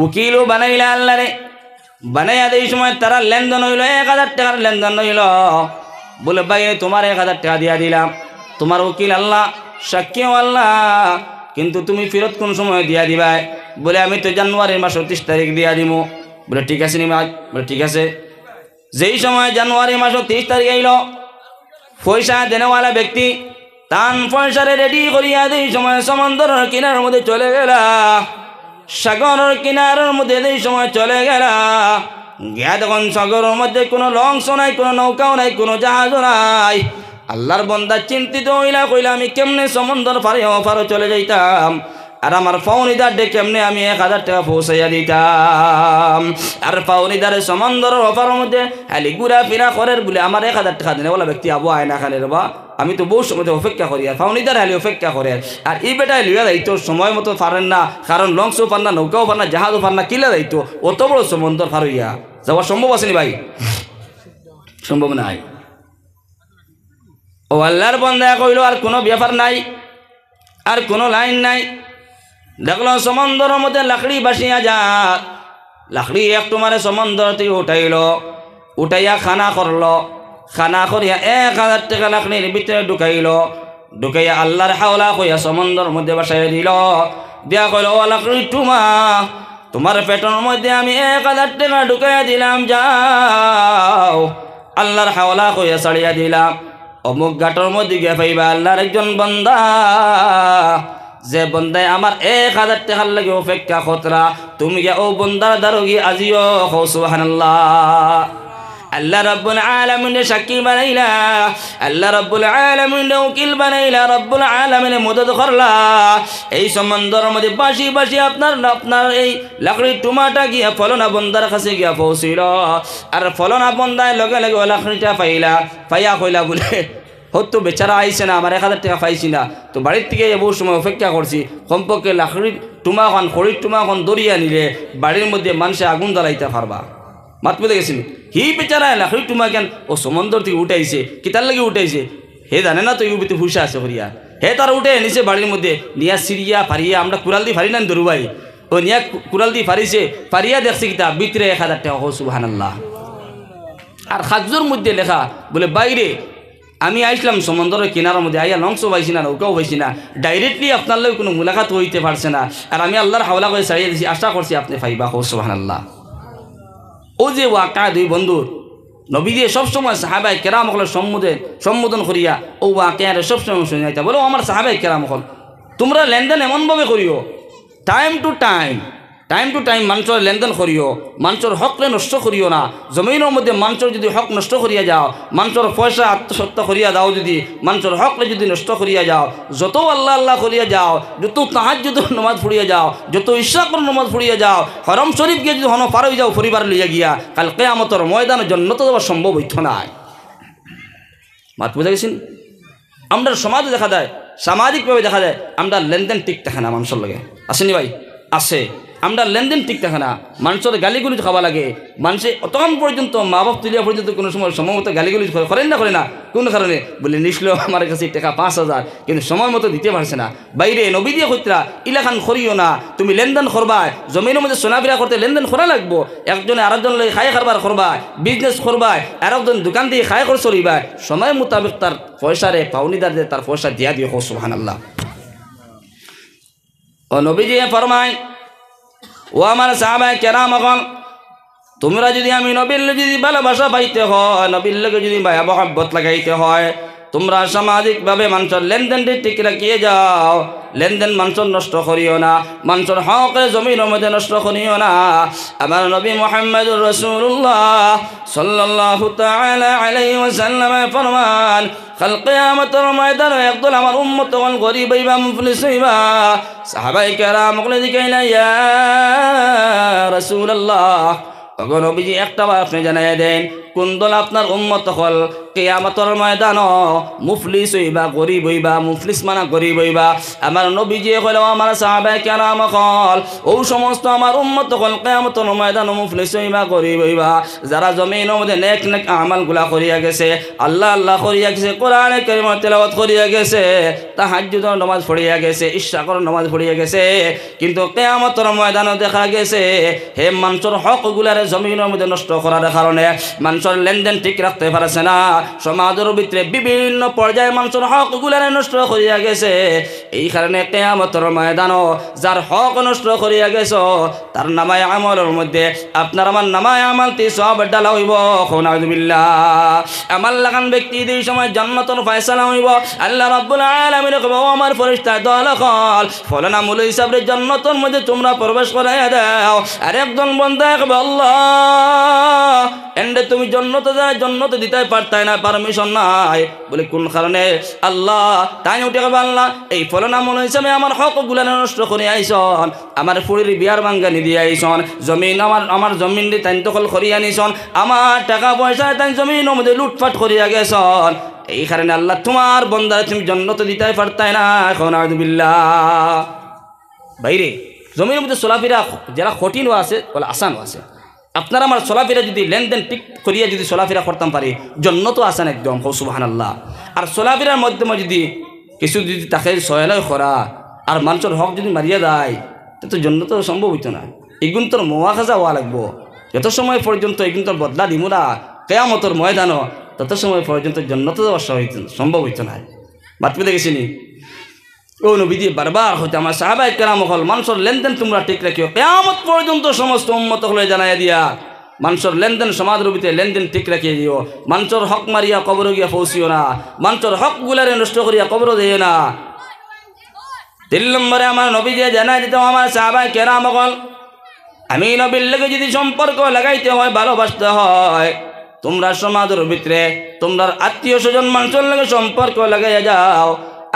উকিলও বানাইলা আল্লাহ রে, বানাইয়া এই সময় তারা লেনদেন হইল 1000 টাকার লেনদেন হইল। বলে ভাই তোমার 1000 টাকা দিয়া দিলাম, তোমার উকিল আল্লাহ, সাক্ষীও আল্লাহ, কিন্তু তুমি ফেরত কোন সময় দিয়া দিবা? বলে আমি তো জানুয়ারির মাসের 30 তারিখ দিয়া দিব। বলে ঠিক আছে নিমাজ, বলে ঠিক আছে। যেই সময় জানুয়ারি মাসের 30 তারিখ আইল, পয়সা দেনেওয়ালা ব্যক্তি তান পয়সারে রেডি করিয়া এই সময় সমুদ্রের কিনারের মধ্যে চলে গেলা, সাগরের কিনারের মধ্যে এই সময় চলে গেলা। গিয়া তখন সাগরের মধ্যে কোনো লঞ্চ নাই, কোনো নৌকাও নাই, কোনো জাহাজও নাই। আল্লাহর বান্দা চিন্তিত হইলা, কইলা আমি কেমনে সমুদ্র পারে অপারে চলে যাইতাম? আর আমার ফাউনিদার ডে কেমনে আমি 1000 টাকা পৌঁছাইয়া দিতাম। আর ফাউনিদারের সমন্দরের অফারের মধ্যে খালি ঘুরা ফিরা করের বলে আমার 1000 টাকা দিনে বলা ব্যক্তি আবু আয় না খানে রে বা আমি তো বহু সময় অপেক্ষা করি। আর ফাউনিদার হালি অপেক্ষা করে আর এই বেটায় লিয়া দায়িত্ব সময় মতো পারেন না, কারণ লঞ্চও পান না, নৌকাও পান না, জাহাজও পান না, কিলা দায়িত্ব অত বড় সমন্দর পার হইয়া যাওয়া সম্ভব আসেনি ভাই? সম্ভব নাই। ও আল্লাহর বান্দা কইল আর কোনো ব্যাপার নাই, আর কোনো লাইন নাই। দেখলো সমন্দরের মধ্যে লাকড়ি বাসিয়া যা, লাকড়ি একটু মারে সমন্দর থেকে উঠাইল, উঠাইয়া খানা করলো, খানা করিয়া 1000 টাকা লাকড়ির ভিতরে ঢুকাইল, ঢুকাইয়া আল্লাহর হাওলা কইয়া সমন্দর মধ্যে বাসাইয়া দিল। দিয়া কইল ও লাকড়ি টুমা, তোমার পেটের মধ্যে আমি 1000 টাকা ঢুকাইয়া দিলাম, যাও। আল্লাহর হাওলা কইয়া ছাড়িয়া দিলাম। অমুক ঘাটের মধ্যে গিয়ে পাইবা আল্লাহর একজন বান্দা, যে বন্দায় আমার 1000 টাকার লাগে অপেক্ষা খতরা, তুমি গিয়া ও বন্দার দ্বারা গিয়ে আজিও হো সুবহানাল্লাহ। আল্লাহ রাব্বুল আলামিন সাক্ষী বানাইলা, আল্লাহ রাব্বুল আলামিন উকিল বানাইলা, রাব্বুল আলামিন মদদ করলা। এই সমন্দরের মধ্যে বাসি বাসি আপনার এই লাকড়ির টুমাটা গিয়া ফলনা বন্দার কাছে গিয়া পৌঁছিল। আর ফলনা বন্দায় লগে লগে লাকড়িটা পাইলা, পাইয়া কইলা বলে হতো বেচারা আইসে না, আমার 1000 টাকা পাইছি না, তো বাড়ির থেকে বহু সময় অপেক্ষা করছি, কমপক্ষে লাকড়ির টুমাখন খড়ির টুমাখন দরিয়া নিলে বাড়ির মধ্যে মানুষে আগুন জ্বালাইতে পারবা। মাত পেতে গেছিল হি বেচারা লাকড়ির টুমা কেন ও সমন্দর থেকে উঠাইছে, কিতার লাগে উঠাইছে হে জানে না, তো ইউ ভিতরে হুসা আছে হরিয়া, হে তার উঠে এনেছে বাড়ির মধ্যে নিয়া সিরিয়া ফারিয়া, আমরা কুড়াল দিয়ে ফারি না দরুবাই, ও নিয়া কুড়াল দিয়ে ফারিছে, ফারিয়া দেখছে কিতা ভিতরে 1000 টাকা, হো সুবহানাল্লাহ। আর খাজুর মধ্যে লেখা বলে বাইরে আমি আইসলাম সমুদ্রের কিনারের মধ্যে, আইয়া লঞ্চও পাইছি না, নৌকাও পাইছি না, ডাইরেক্টলি আপনার লোক কোনো মুলাকাত হইতে পারছে না, আর আমি আল্লাহর হাওলা করে ছাড়িয়ে দিয়েছি, আশা করছি আপনি পাইবা, হো সুবহানাল্লাহ। ও যে ওয়াকা দুই বন্ধুর নবী দিয়ে সবসময় সাহাবাই কেরাম হল সম্বোধন করিয়া ও ওয়াকিয়ারে সবসময় শুনাইতা বলো আমার সাহাবাই কেরাম হল তোমরা লেনদেন এমনভাবে করিও টাইম টু টাইম মানুষের লেনদেন করিও, মানুষের হকলে নষ্ট করিও না। জমিনের মধ্যে মানুষের যদি হক নষ্ট করিয়া যাও, মানুষের পয়সা আত্মসত্তা করিয়া দাও, যদি মানুষের হকলে যদি নষ্ট করিয়া যাও, যত আল্লাহ আল্লাহ করিয়া যাও, যত তাহাজ্জুদের নামাজ পড়িয়া যাও, যত ইশরাকের নামাজ পড়িয়া যাও, হরম শরীফ গিয়ে যদি হন পার হয়ে যাও পরিবার লইয়া গিয়া, কাল কিয়ামতের ময়দানে জান্নাতে যাওয়া সম্ভব হইত না। মাত বুঝা গেছেন? আমরা সমাজে দেখা যায়, সামাজিকভাবে দেখা যায় আমরা লেনদেন ঠিক থাকে না মানুষের লগে, আসেনি ভাই? আছে। আমরা লেনদেন ঠিক থাকে না, মানুষের গালিগুলি খাওয়া লাগে, মানুষে অতক্ষণ পর্যন্ত মা বাপ তুলিয়া পর্যন্ত কোনো সময় সময় মতো গালিগুলি করেন না কোন কারণে বলে নিছিল আমার কাছে টাকা 5000 কিন্তু সময় মতো দিতে পারছে না। বাইরে নবী দিয়ে কইতরা ইলাখান করিও না, তুমি লেনদেন করবা, জমিনের মধ্যে সোনাফিরা করতে লেনদেন করা লাগবো, একজনে আরেকজন লই খাই কারবার করবা, বিজনেস করবা, আরেকজন দোকান দিয়ে খাই করে চলিবা, সময় মোতাবেক তার পয়সারে পাওনিদার দিয়ে তার পয়সা দিয়া দিয়ে হো সুবহানাল্লাহ। ও নবীজি ফরমায় ও আমার সাহাবায়ে কেরাম, এখন তোমরা যদি আমি নবীর যদি ভালোবাসা পাইতে হয়, নবীর লগে যদি মায়া মহব্বত লাগাইতে হয়, তোমরা সামাজিকভাবে মানুষের লেনদেনটি ঠিক রাখিয়ে যাও। লেনদেন মানুষের নষ্ট করিও না, মানুষের হকের জমিনের মধ্যে নষ্ট করিও না। আমার নবী মুহাম্মদুর রাসূলুল্লাহ সাল্লাল্লাহু তাআলা আলাইহি ওয়াসাল্লাম ফরমান কাল কিয়ামতের ময়দানে একদল আমার উম্মত তখন গরীব হইবা, মুফলিস হইবা। সাহাবায়ে কেরাম বলে দিকাইলা ইয়া রাসূলুল্লাহ, তখন নবীজি একটা বার আপনি জানাইয়া দেন কোন দল আপনার উম্মত হল কিয়ামতের ময়দান মুফলিস হইবা, গরিব হইবা। মুফলিস মানে গরিব হইবা। আমার নবীজি কইল আমার সাহাবায়ে কেরাম হল ও সমস্ত আমার উম্মত হল কিয়ামতের ময়দান মুফলিস হইবা, গরিব হইবা যারা জমিনের মধ্যে নেক নেক আমালগুলা করিয়া গেছে, আল্লাহ আল্লাহ করিয়া গেছে, কোরআনে কারীম তেলাওয়াত করিয়া গেছে, তাহাজ্জুদের নামাজ পড়িয়া গেছে, ইশরাকের নামাজ পড়িয়া গেছে, কিন্তু কিয়ামতের ময়দানে দেখা গেছে হে মানুষের হকগুলারে জমিনের মধ্যে নষ্ট করার কারণে মানুষের লেনদেন ঠিক রাখতে পারছে না। সমাজের ভিতরে বিভিন্ন পর্যায়ে মানুষের হকগুলারে নষ্ট করিয়া গেছে। এই কারণে কিয়ামতের ময়দানও যার হক নষ্ট করিয়া গেছ তার নামায় আমলের মধ্যে আপনার আমার নামায় আমলটি সব ডালা হইব। নাউযুবিল্লাহ। আমল লাগান ব্যক্তি এই সময় জান্নাতের ফয়সালা হইব। আল্লাহ রাব্বুল আলামিন কইব ও আমার ফেরেশতা দল হল ফলনা মূল হিসাবে জান্নাতের মধ্যে তোমরা প্রবেশ করাইয়া দাও। আর একজন বান্দা কইবে আল্লাহ এন্ডে তুমি জান্নাতে দিতে পারতাই না, পারমিশন নাই। বলে কোন কারণে? আল্লাহ তাই উঠে আল্লাহ এই ফলনা মনে হিসাবে আমার হক গুলা নষ্ট করে আইসন, আমার ফুড়ির বিয়ার বাঙ্গানি দিয়ে আইসন, জমিন আমার জমিন দিয়ে তাই দখল করিয়া নিছন, আমার টাকা পয়সা তাই জমিনের মধ্যে লুটফাট করিয়া গেছন। এই কারণে আল্লাহ তোমার বন্দারে তুমি জান্নাত দিতে পারতাই না। এখন আউযুবিল্লাহ। বাইরে জমির মধ্যে চলাফেরা যারা কঠিনও আছে বলে আসানও আছে। আপনারা আমার চলাফেরা যদি লেনদেন ঠিক করিয়া যদি চলাফেরা করতাম পারি, জান্নাতও আসান একদম। সুবহানাল্লাহ। আর চলাফেরার মাধ্যমে যদি কিছু যদি তাকে সহায় করা আর মানুষের হক যদি মারিয়া দেয়, তো জান্নাত সম্ভব হইতো না। এগুন তোর মুআখাজা হওয়া লাগবো। যত সময় পর্যন্ত এগুন তোর বদলা দিমুরা কিয়ামতের ময়দানও, তত সময় পর্যন্ত জান্নাত যাওয়া সম্ভব হইতো না। বাদ পেতে গেছিনি ও নবী দিয়ে বারবার হইতে আমার সাহাবায়ে কেরাম হল মানুষের লেনদেন তোমরা ঠিক রাখিও, কিয়ামত পর্যন্ত সমস্ত উম্মত হলে জানাইয়া দিয়া মানুষের লেনদেন সমাজ রূপীতে লেনদেন ঠিক রাখিয়ে দিও। মানুষের হক মারিয়া কবরে গিয়া পৌঁছিও না, মানুষের হক গুলারে নষ্ট করিয়া কবর দিও না। 3 নম্বরে আমার নবী দিয়ে জানাই দিত আমার সাহাবায়ে কেরাম হল, আমি নবীর লগে যদি সম্পর্ক লাগাইতে হয়, ভালোবাসতে হয়, তোমরা সমাজের ভিতরে তোমরা আত্মীয় স্বজন মানুষের লগে সম্পর্ক লাগাইয়া যাও।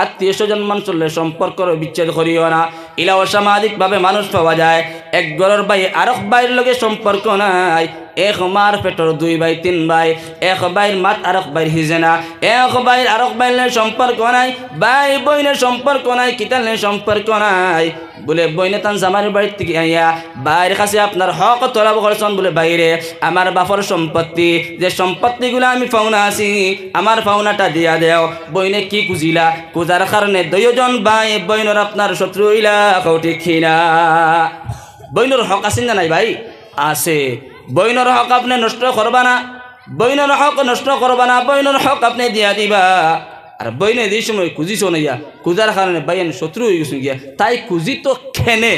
আত্মীয় স্বজন মানুষের লগে সম্পর্ক বিচ্ছেদ করিও না। ইলা অসামাজিকভাবে মানুষ পাওয়া যায়, এক ঘরের ভাই আরেক ভাইয়ের লগে সম্পর্ক নাই, এক মার পেটর 2 ভাই 3 ভাই, এক ভাইয়ের মাত আরেক ভাইয়ের হিজে না, এক ভাইয়ের আরেক ভাইয়ের সম্পর্ক নাই, ভাই বইনের সম্পর্ক নাই, কিতালের সম্পর্ক নাই। বলে বইনে তান জামার বাড়ির থেকে আইয়া বাইরের কাছে আপনার হক তলাব করছেন। বলে বাইরে আমার বাপর সম্পত্তি, যে সম্পত্তিগুলো আমি পাওনা আছি, আমার পাওনাটা দিয়া দেও। বইনে কি কুজিলা? কুজার কারণে 2 জন ভাই বইনের আপনার শত্রু হইলা। ঠিক কিনা? বইনের হক আছে না নাই ভাই? আছে। বইনের হক আপনি নষ্ট করবা না, বইনের হক নষ্ট করবা না, বইনের হক আপনি দিয়া দিবা। আর বইনে যে সময় খুঁজিছ না গিয়া, খুঁজার কারণে বাইন শত্রু হয়ে গেছে গিয়া, তাই খুঁজি তো খেনে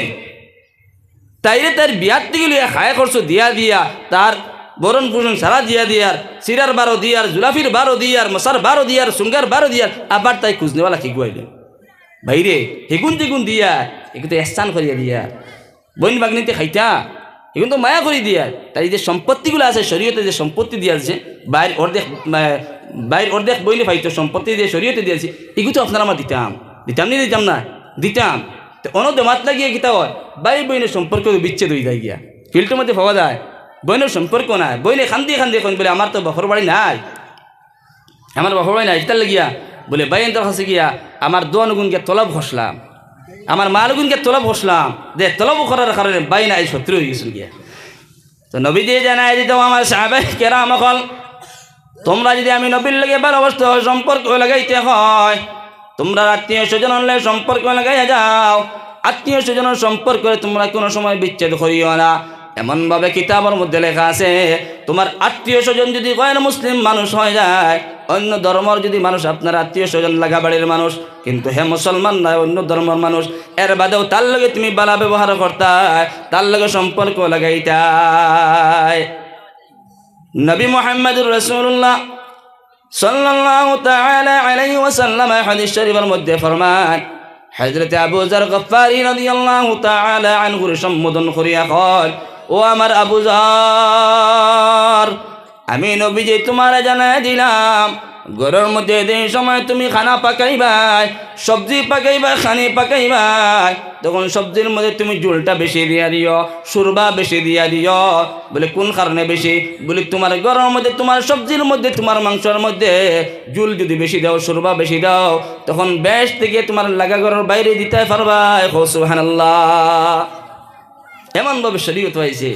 তাইরে তার বিয়ার থেকে লিয়া খায় খরচ দিয়া দিয়া, তার বরণ পোষণ সারা দিয়া দিয়ার, সিরার 12 দিয়ার, জুলাফির 12 দিয়ার, মশার 12 দিয়ার, সুঙ্গার 12 দিয়ার, আবার তাই খুঁজনেওয়ালা কি গুয়াইলেন ভাইরে হেগুন তেগুন দিয়া, এগুলো তো এহসান করিয়া দিয়া। বইন বাগনিতে খাইতা এখন তো মায়া করে দিয়া। তাই যে সম্পত্তিগুলো আছে শরীয়তে যে সম্পত্তি দিয়া আছে, বাইর অর্ধেক বইলে পাইতো সম্পত্তি দিয়ে শরীয়তে দিয়েছি, এগুলো তো আপনারা আমার দিতাম নি দিতাম না দিতাম। তো অনদ মাত লাগিয়ে গীতা হয় ভাই বইনের সম্পর্ক বিচ্ছেদ হয়ে যায় গিয়া, ফিল্টের মধ্যে পাওয়া যায় বইনের সম্পর্ক নাই। বইনে খান্দিয়ে কোন বলে আমার তো বাপর বাড়ি নাই, আমার বাপর বাড়ি নাই, এটার লাগিয়া বলে বাইন তোর কাছে গিয়া আমার দোয়ানুগুন গিয়া তলব ঘষলাম, আমার মালগুন গিয়া তলব ঘষলাম, যে তলব করার কারণে বাইন আই শত্রু হয়ে গেছিল গিয়া। তো নবী দিয়ে জানাই দিত আমার সাহাবায়ে কেরাম হল, তোমরা যদি আমি নবীর লাগে ভালোবাসতে হয়, সম্পর্ক লাগাইতে হয়, তোমরা আত্মীয় স্বজনের সম্পর্ক লাগাইয়া যাও। আত্মীয় স্বজনের সম্পর্ক তোমরা কোনো সময় বিচ্ছেদ করিও না। এমনভাবে কিতাবের মধ্যে লেখা আছে, তোমার আত্মীয় স্বজন যদি গয়র মুসলিম মানুষ হয়ে যায়, অন্য ধর্মের যদি মানুষ আপনার আত্মীয় স্বজন লাগা বাড়ির মানুষ, কিন্তু হে মুসলমান নয় অন্য ধর্মের মানুষ, এর বাদেও তার লগে তুমি বালা ব্যবহার করতাই, তার লগে সম্পর্ক লাগাইতাই। নবী মুহাম্মদুর রাসূলুল্লাহ সাল্লাল্লাহু তাআলা আলাইহি ওয়াসাল্লাম হাদিস শরীফের মধ্যে ফরমান, হযরত আবু যার গফফারি রাদিয়াল্লাহু তাআলা আনহু সম্বোধন করিয়া কয়, ও আমার আবু যার, আমি নবীজি তোমারে জানাই দিলাম, ঘরের মধ্যে যে সময় তুমি খানা পাকাইবাই, সবজি পাকাইবাই, খানি পাকাইবাই, তখন সবজির মধ্যে তুমি জুলটা বেশি দিয়া দিও, সুরবা বেশি দিয়া দিও। বলে কোন কারণে বেশি? বলে তোমার ঘরের মধ্যে, তোমার সবজির মধ্যে, তোমার মাংসের মধ্যে জুল যদি বেশি দাও, সুরবা বেশি দাও, তখন বেশ থেকে তোমার লাগা ঘরের বাইরে দিতে পারবা। সুবহানাল্লাহ। এমনভাবে শরীয়ত হয়েছে,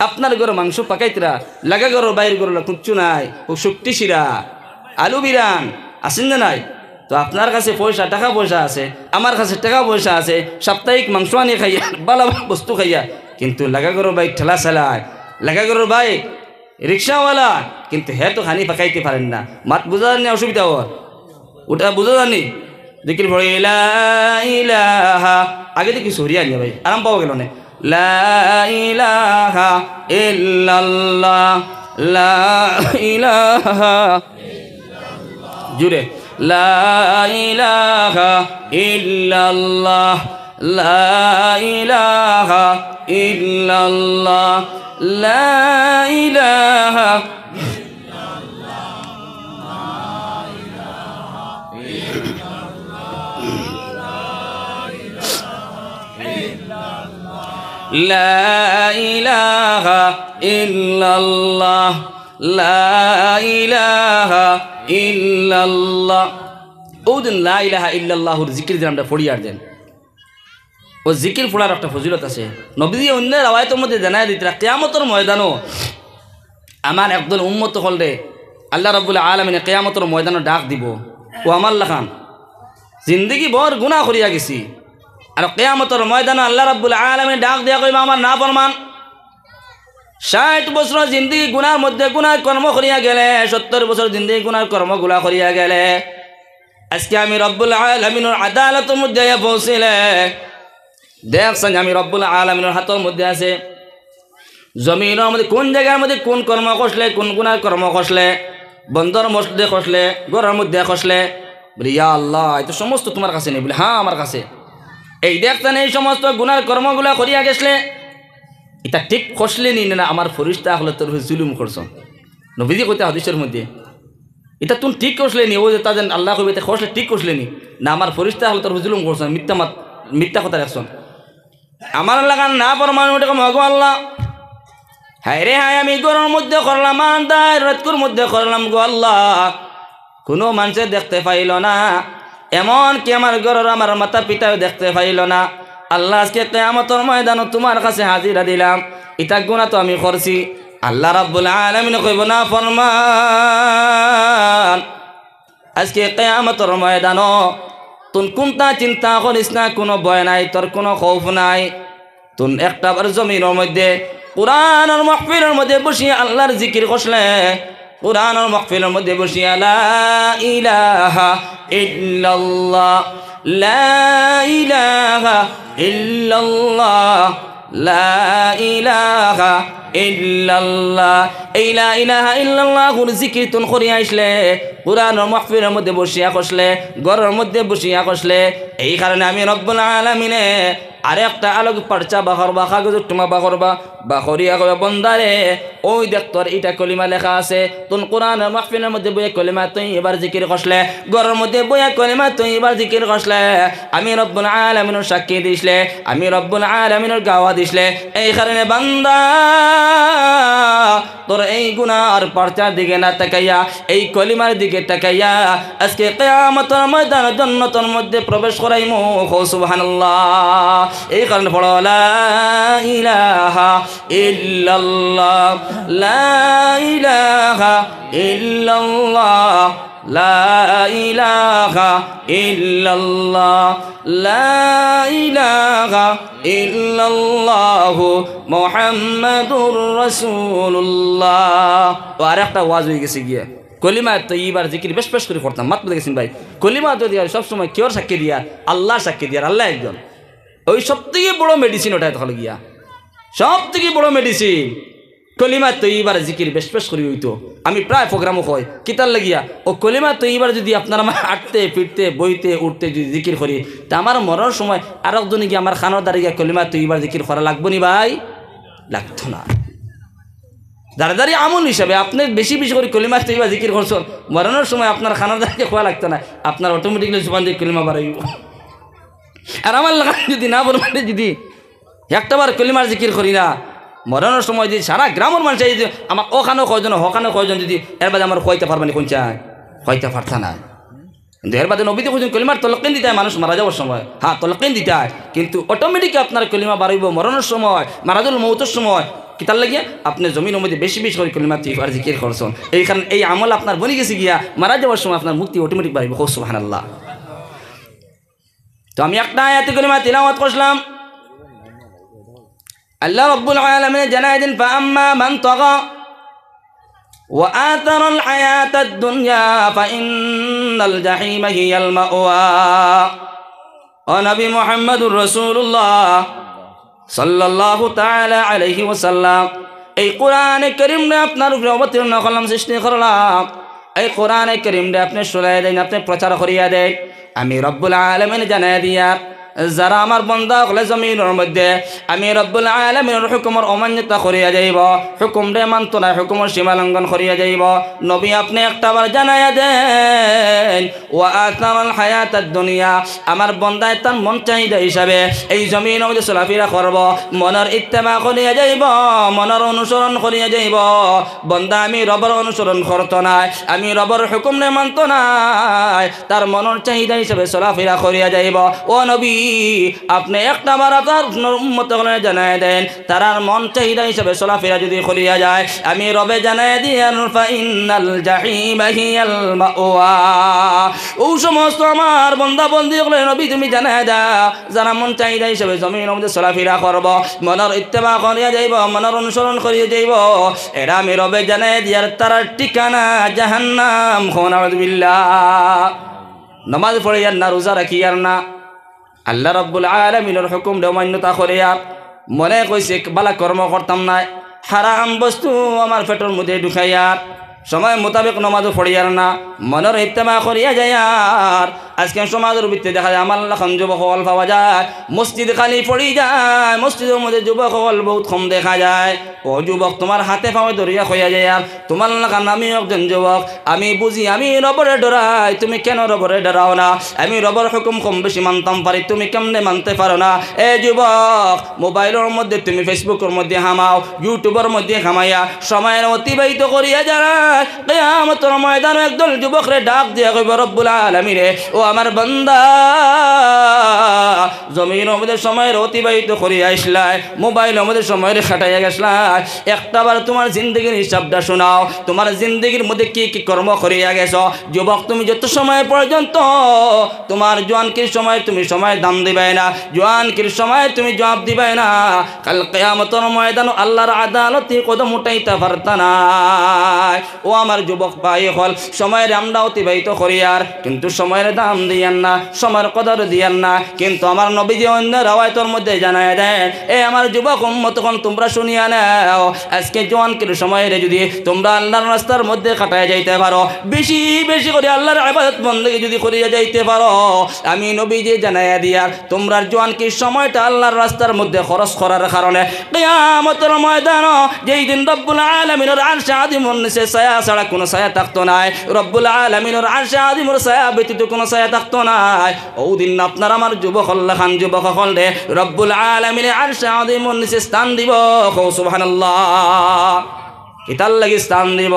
আপনার ঘরে মাংস পাকাইতরা লাগা ঘরের বাইরে ঘরের কুচ্ছু নাই, ও শক্তি শিরা আলু বিরান আসেন না নাই? তো আপনার কাছে পয়সা টাকা পয়সা আছে, আমার কাছে টাকা পয়সা আছে, সাপ্তাহিক মাংস আনিয়ে খাইয়া বালা বস্তু খাইয়া, কিন্তু লাগা ঘরের বাইক ঠেলা চালায়, লাগা ঘরের বাইক রিক্সাওয়ালা, কিন্তু হ্যাঁ তো খানি পাকাইতে পারেন না। মাত বোঝা জানি অসুবিধা হওয়ার, ওটা বোঝা জানি দিকির পড়ে লা ইলাহা, আগে দেখি সরিয়া নিয়ে ভাই আরাম পাওয়া গেল না। লা ইলাহা ইল্লাল্লাহ, লা ইলাহা জুড়ে, লা ইলাহা ইল্লাল্লাহ, লা ইলাহা ইল্লাল্লাহ, লা ইলাহা লা ইলাহা ইল্লাল্লাহ, লা ইলাহা ইল্লাল্লাহ। ও দিন লা ইলাহা ইল্লাল্লাহুর জিকির দিন আমরা পড়ি আর দেন। ও জিকির পড়ার একটা ফজিলত আছে। নবীজি অন্য রাওয়ায়াতের মধ্যে জানাই দিতরা কিয়ামতের ময়দানও আমার একদল উম্মত হলরে আল্লাহ রাব্বুল আলামিন কিয়ামতের ময়দানে ডাক দিব, ও আমার লাখান জিন্দগি বড় গুনাহ করিয়া গেছি, আর কিয়ামতের ময়দানে আল্লাহ রাব্বুল আলামিন ডাক দিয়া কইবা আমার না ফরমান 60 বছর জিন্দগি গুনার মধ্যে গুনাহ কর্ম করিয়া গেলে, 70 বছর জিন্দগি গুনার কর্মগুলা করিয়া গেলে, আজকে আমি রব্বুল আলামিনের আদালতের মধ্যে পৌঁছিলে দেখছেন আমি রব্বুল আলামিনের হাতের মধ্যে আছে জমিনের মধ্যে কোন জায়গার মধ্যে কোন কর্ম করলে, কোন গুনার কর্ম করলে, বন্দর মসজিদে করলে, ঘরের মধ্যে করলে, বলি ইয়া আল্লাহ এটা সমস্ত তোমার কাছে নেই, বলে হ্যাঁ আমার কাছে। এই দেখতেন এই সমস্ত গুনার কর্মগুলা করিয়া গেছলে এটা ঠিক করলে নি না আমার ফরিস্তা হলে তোর জুলুম করছ। নবীজি কইতে হাদিসের মধ্যে এটা তুমি ঠিক করলে নি, ও যে তাদের আল্লাহ কবি এটা খসলে ঠিক করলে নি না আমার ফরিস্তা হলে তোর জুলুম করছ, মিথ্যা কথা রাখছ। আমার লাগান না পরমাণু ওটাকে মগো আল্লাহ হায় রে হায় আমি গরুর মধ্যে করলাম, রাতকুর মধ্যে করলাম গো আল্লাহ, কোনো মানুষের দেখতে পাইল না, এমন কি আমার গরুর আমার মাতা পিতাও দেখতে পাইল না। আল্লাহ আজকে কিয়ামতের ময়দানে তোমার কাছে হাজিরা দিলাম, এটা গুনাহ তো আমি করছি। আল্লাহ রাব্বুল আলামিন কইব না ফরমান আজকে কিয়ামতের ময়দানে তুই কোনটা চিন্তা করিস না, কোনো ভয় নাই, তোর কোনো খৌফ নাই। তুই একটা বার জমিনের মধ্যে কুরআনের মাহফিলের মধ্যে বসিয়া আল্লাহর জিকির করলে, কুরআনের মাহফিলের মধ্যে বসিয়া লা ইলাহা ইল্লাল্লাহ, লা ইলাহা ইল্লাল্লাহ, লা ইলাহা ইল্লাল্লাহ, এই লা ইলাহা ইল্লাল্লাহুর জিকির তুন করিয়া আসলে, কুরআনের মাহফিলের মধ্যে বসিয়া কষলে, ঘরের মধ্যে বসিয়া কষলে, এই কারণে আমি রব্বুল আলামিনে আরে একটা আলোক পারচা বাখর বা কাগজ তোমা বাখরবা বাখরিয়া কবে বন্দারে ওই দেখ তোর এটা কলিমা লেখা আছে, তুন কোরআনের মাহফিলের মধ্যে বইয়া কলিমা তুই এবার জিকির করলে, ঘরের মধ্যে বইয়া কলিমা তুই এবার জিকির করলে, আমি রব্বুল আলামিনের সাক্ষী দিসলে, আমি রব্বুল আলামিনের গাওয়া দিসলে। এই কারণে বান্দা তোর এই গুনার পারচার দিকে না তাকাইয়া এই কলিমার দিকে তাকাইয়া আজকে কিয়ামতের ময়দানে জান্নাতের মধ্যে প্রবেশ করাইমু। সুবহানাল্লাহ। এই কারণে পড়ো লা ইলাহা ইল্লাল্লাহ, লা ইলাহা ইল্লাল্লাহ, লা ইলাহা ইল্লাল্লাহ, লা ইলাহা ইল্লাল্লাহু মুহাম্মাদুর রাসূলুল্লাহ। ও আরেকটা ওয়াজ হয়ে গেছে গিয়া কলিমা তৈবার জিকির বেশ বেশ করে করতাম, মাত্র দেখেছেন ভাই কলিমা তো দিয়া সবসময় কেউ সাক্ষী দিয়া আল্লাহ সাক্ষী দিয়া, আল্লাহ একজন। ওই সব থেকে বড় মেডিসিন ওটাই তাহলে গিয়া সব থেকে বড় মেডিসিন কলিমা তৈবার জিকির বেশ বেশ করি হইতো। আমি প্রায় প্রোগ্রামও হয় কিতার লাগিয়া ও কলিমা তৈবার যদি আপনারা আমার হাঁটতে ফিরতে বইতে উঠতে যদি জিকির করি তা আমার মরার সময় আর একজনে গিয়ে আমার খানোর দ্বারা গিয়া কলিমা তৈবার জিকির করা লাগবো নি ভাই? লাগতো না। দাঁড়াদারি আমল হিসাবে আপনি বেশি বেশি করে কলিমা তৈবা জিকির করছেন, মরানোর সময় আপনার খানার দ্বারা খোয়া লাগতো না, আপনার অটোমেটিকলি জুবান দিয়ে কলিমা বাড়াইব। আর আমার লাগা যদি না বলবেন যদি একটাবার কলিমার জিকির করি না মরানোর সময় যদি সারা গ্রামের মানুষ যদি আমার ওখানেও কয়জন হখানেও কয়জন যদি এর বাদে আমার খোয়াইতে পারবেন কোন চায় খোয়াইতে পারত না। কিন্তু এর বাদে নবীতে কয়জন কলিমার তলকিন দিতে হয় মানুষ মারা যাওয়ার সময়, হ্যাঁ তলকিন দিতে হয়, কিন্তু অটোমেটিক আপনার কলিমা বাড়াইব মরানোর সময় মারাজুল মৌতের সময় কিতার লাগিয়া আপনি জমিনের মধ্যে বেশি বেশি করে কলিমা আর জিকির করছেন। এই কারণে এই আমল আপনার বনে গেছে গিয়া মারা যাওয়ার সময় আপনার মুক্তি অটোমেটিক বাড়িব। সুবহানাল্লাহ। তো আমি একটা আয়াতে কলিমা তিলাওয়াত করলাম। আল্লাহ রাব্বুল আলামিন জানায় দেন ফাআম্মা মান তাগা ওয়া আতারাল হায়াতাদ দুনিয়া ফাইন্নাল জাহিমা হিয়াল মাওয়া। ও নবী মুহাম্মদুর রাসূলুল্লাহ সাল্লাল্লাহু তাআলা আলাইহি ওয়াসাল্লাম, এই কোরআনে কারীমে আপনার উপরে অবতীর্ণ করলাম, সৃষ্টি করলাম। এই কোরআনে কারীমে আপনি শোনায় দেন, আপনি প্রচার করিয়া দেন। আমি রব্বুল আলামিন জানায় দিয়া যারা আমার বন্দা হলে জমিনের মধ্যে আমি রব্বুল আলামিনের হুকুমের অমান্যতা করিয়া যাইব, হুকুম রে মানত না, হুকুমের সীমা লঙ্ঘন করিয়া যাইব, নবী আপনি একটাবার জানাইয়া দেন ওয়া আতারাল হায়াতাদ দুনিয়া, আমার বন্দায় তার মন চাহিদা হিসাবে এই জমিনের মধ্যে চলাফেরা করব, মনের ইত্তেবা করিয়া যাইব, মনের অনুসরণ করিয়া যাইব। বন্দা আমি রবের অনুসরণ করতো নাই, আমি রবের হুকুম রে মানত নাই, তার মনের চাহিদা হিসাবে চলাফেরা করিয়া যাইব। ও নবী আপনি একটা বার আপনার উম্মত হলে জানাই দেন তারার মন চাহিদা হিসাবে চলাফেরা যদি করিয়া যায়, আমি রবে জানাই দিয়ান ফাইনাল জাহিমা হিয়াল মাওয়া। ও সমস্ত আমার বন্দা বন্দী হলে নবী তুমি জানাই দাও যারা মন চাহিদা হিসাবে জমিনের মধ্যে চলাফেরা করব, মনের ইত্তেবা করিয়া যাইব, মনের অনুসরণ করিয়া যাইব, এরা আমি রবে জানাই দিয়ার তারার ঠিকানা জাহান্নাম। নাউযুবিল্লাহ। নামাজ পড়িয়ার না, রোজা রাখিয়ার না, আল্লাহ রাব্বুল আলামিনের হুকুম অমান্যতা করিয়া মনে কইছে বালা কর্ম করতাম না, হারাম বস্তু আমার পেটের মধ্যে ঢুকাইয়ার, সময় মোতাবেক নমাজও পড়িয়ার না, মনের ইত্তেবা করিয়া যাইয়ার। আজকে সমাজের ভিত্তিতে দেখা যায় আমার লাখান যুবক হল পাওয়া যায়, মসজিদ খালি পড়ি যায়, মসজিদের মধ্যে যুবক হল বহুত কম দেখা যায়। ও যুবক তোমার হাতে পাওয়া ধরিয়া হইয়া যায়, আর তোমার লাখান আমি একজন যুবক, আমি বুঝি আমি রবরে ডরাই, তুমি কেন রবরে ডরাও না? আমি রবর হুকুম কম বেশি মানতাম পারি, তুমি কেমনে মানতে পারো না? এ যুবক মোবাইলের মধ্যে তুমি ফেসবুকের মধ্যে হামাও, ইউটিউবের মধ্যে হামাইয়া সময়ের অতিবাহিত করিয়া যায়। কিয়ামতের ময়দানে একদল যুবকরে ডাক দিয়া কইব রব্বুল আলামিন রে ও আমার বান্দা জমিনের মধ্যে সময়ের অতিবাহিত করিয়া আসলাই, মোবাইলের মধ্যে সময়ের খাটাইয়া গেছলাই, একটাবার তোমার জিন্দগির হিসাবটা শোনাও, তোমার জিন্দগির মধ্যে কি কি কর্ম করিয়া গেছ। যুবক তুমি যত সময় পর্যন্ত তোমার জোয়ানকির সময় তুমি সময় দাম দিবে না, জোয়ানকির সময় তুমি জবাব দিবে না, কাল কিয়ামতের ময়দানে আল্লাহর আদালতে কদম উঠাইতে পারতা না। ও আমার যুবক ভাই হল সময়ের আমরা অতিবাহিত করিয়ার, কিন্তু সময়ের দাম দিয়ান না, সময়ের কদর দিয়ান না। কিন্তু আমার নবীজি অন্য রাওয়ায়াতের মধ্যে জানায় দেন, এ আমার যুবক উম্মত তখন তোমরা শুনিয়া নাও, আজকে জওয়ানকির সময়ের যদি তোমরা আল্লাহর রাস্তার মধ্যে কাটায় যাইতে পারো, বেশি বেশি করে আল্লাহর ইবাদত বন্দেগী যদি করিয়া যাইতে পারো, আমি নবীজি জানাইয়া দিয়ার তোমরা জওয়ানকির সময়টা আল্লাহর রাস্তার মধ্যে খরচ করার কারণে কিয়ামতের ময়দানে যেই দিন রব্বুল আলামিনের আরশে আযিমের নিচে ছায়া ছাড়া কোনো ছায়া থাকতো না, রব্বুল আলামিনের আরশে আযিমের ছায়া ব্যতীত কোনো ছায়া থাকতো না, ওই দিন আপনার আমার যুবক খান যুবক হল রে রব্বুল আলামিনের আরশে আযিমের নিচে স্থান দিব। সুবহানাল্লাহ। কিতার লাগি স্থান দিব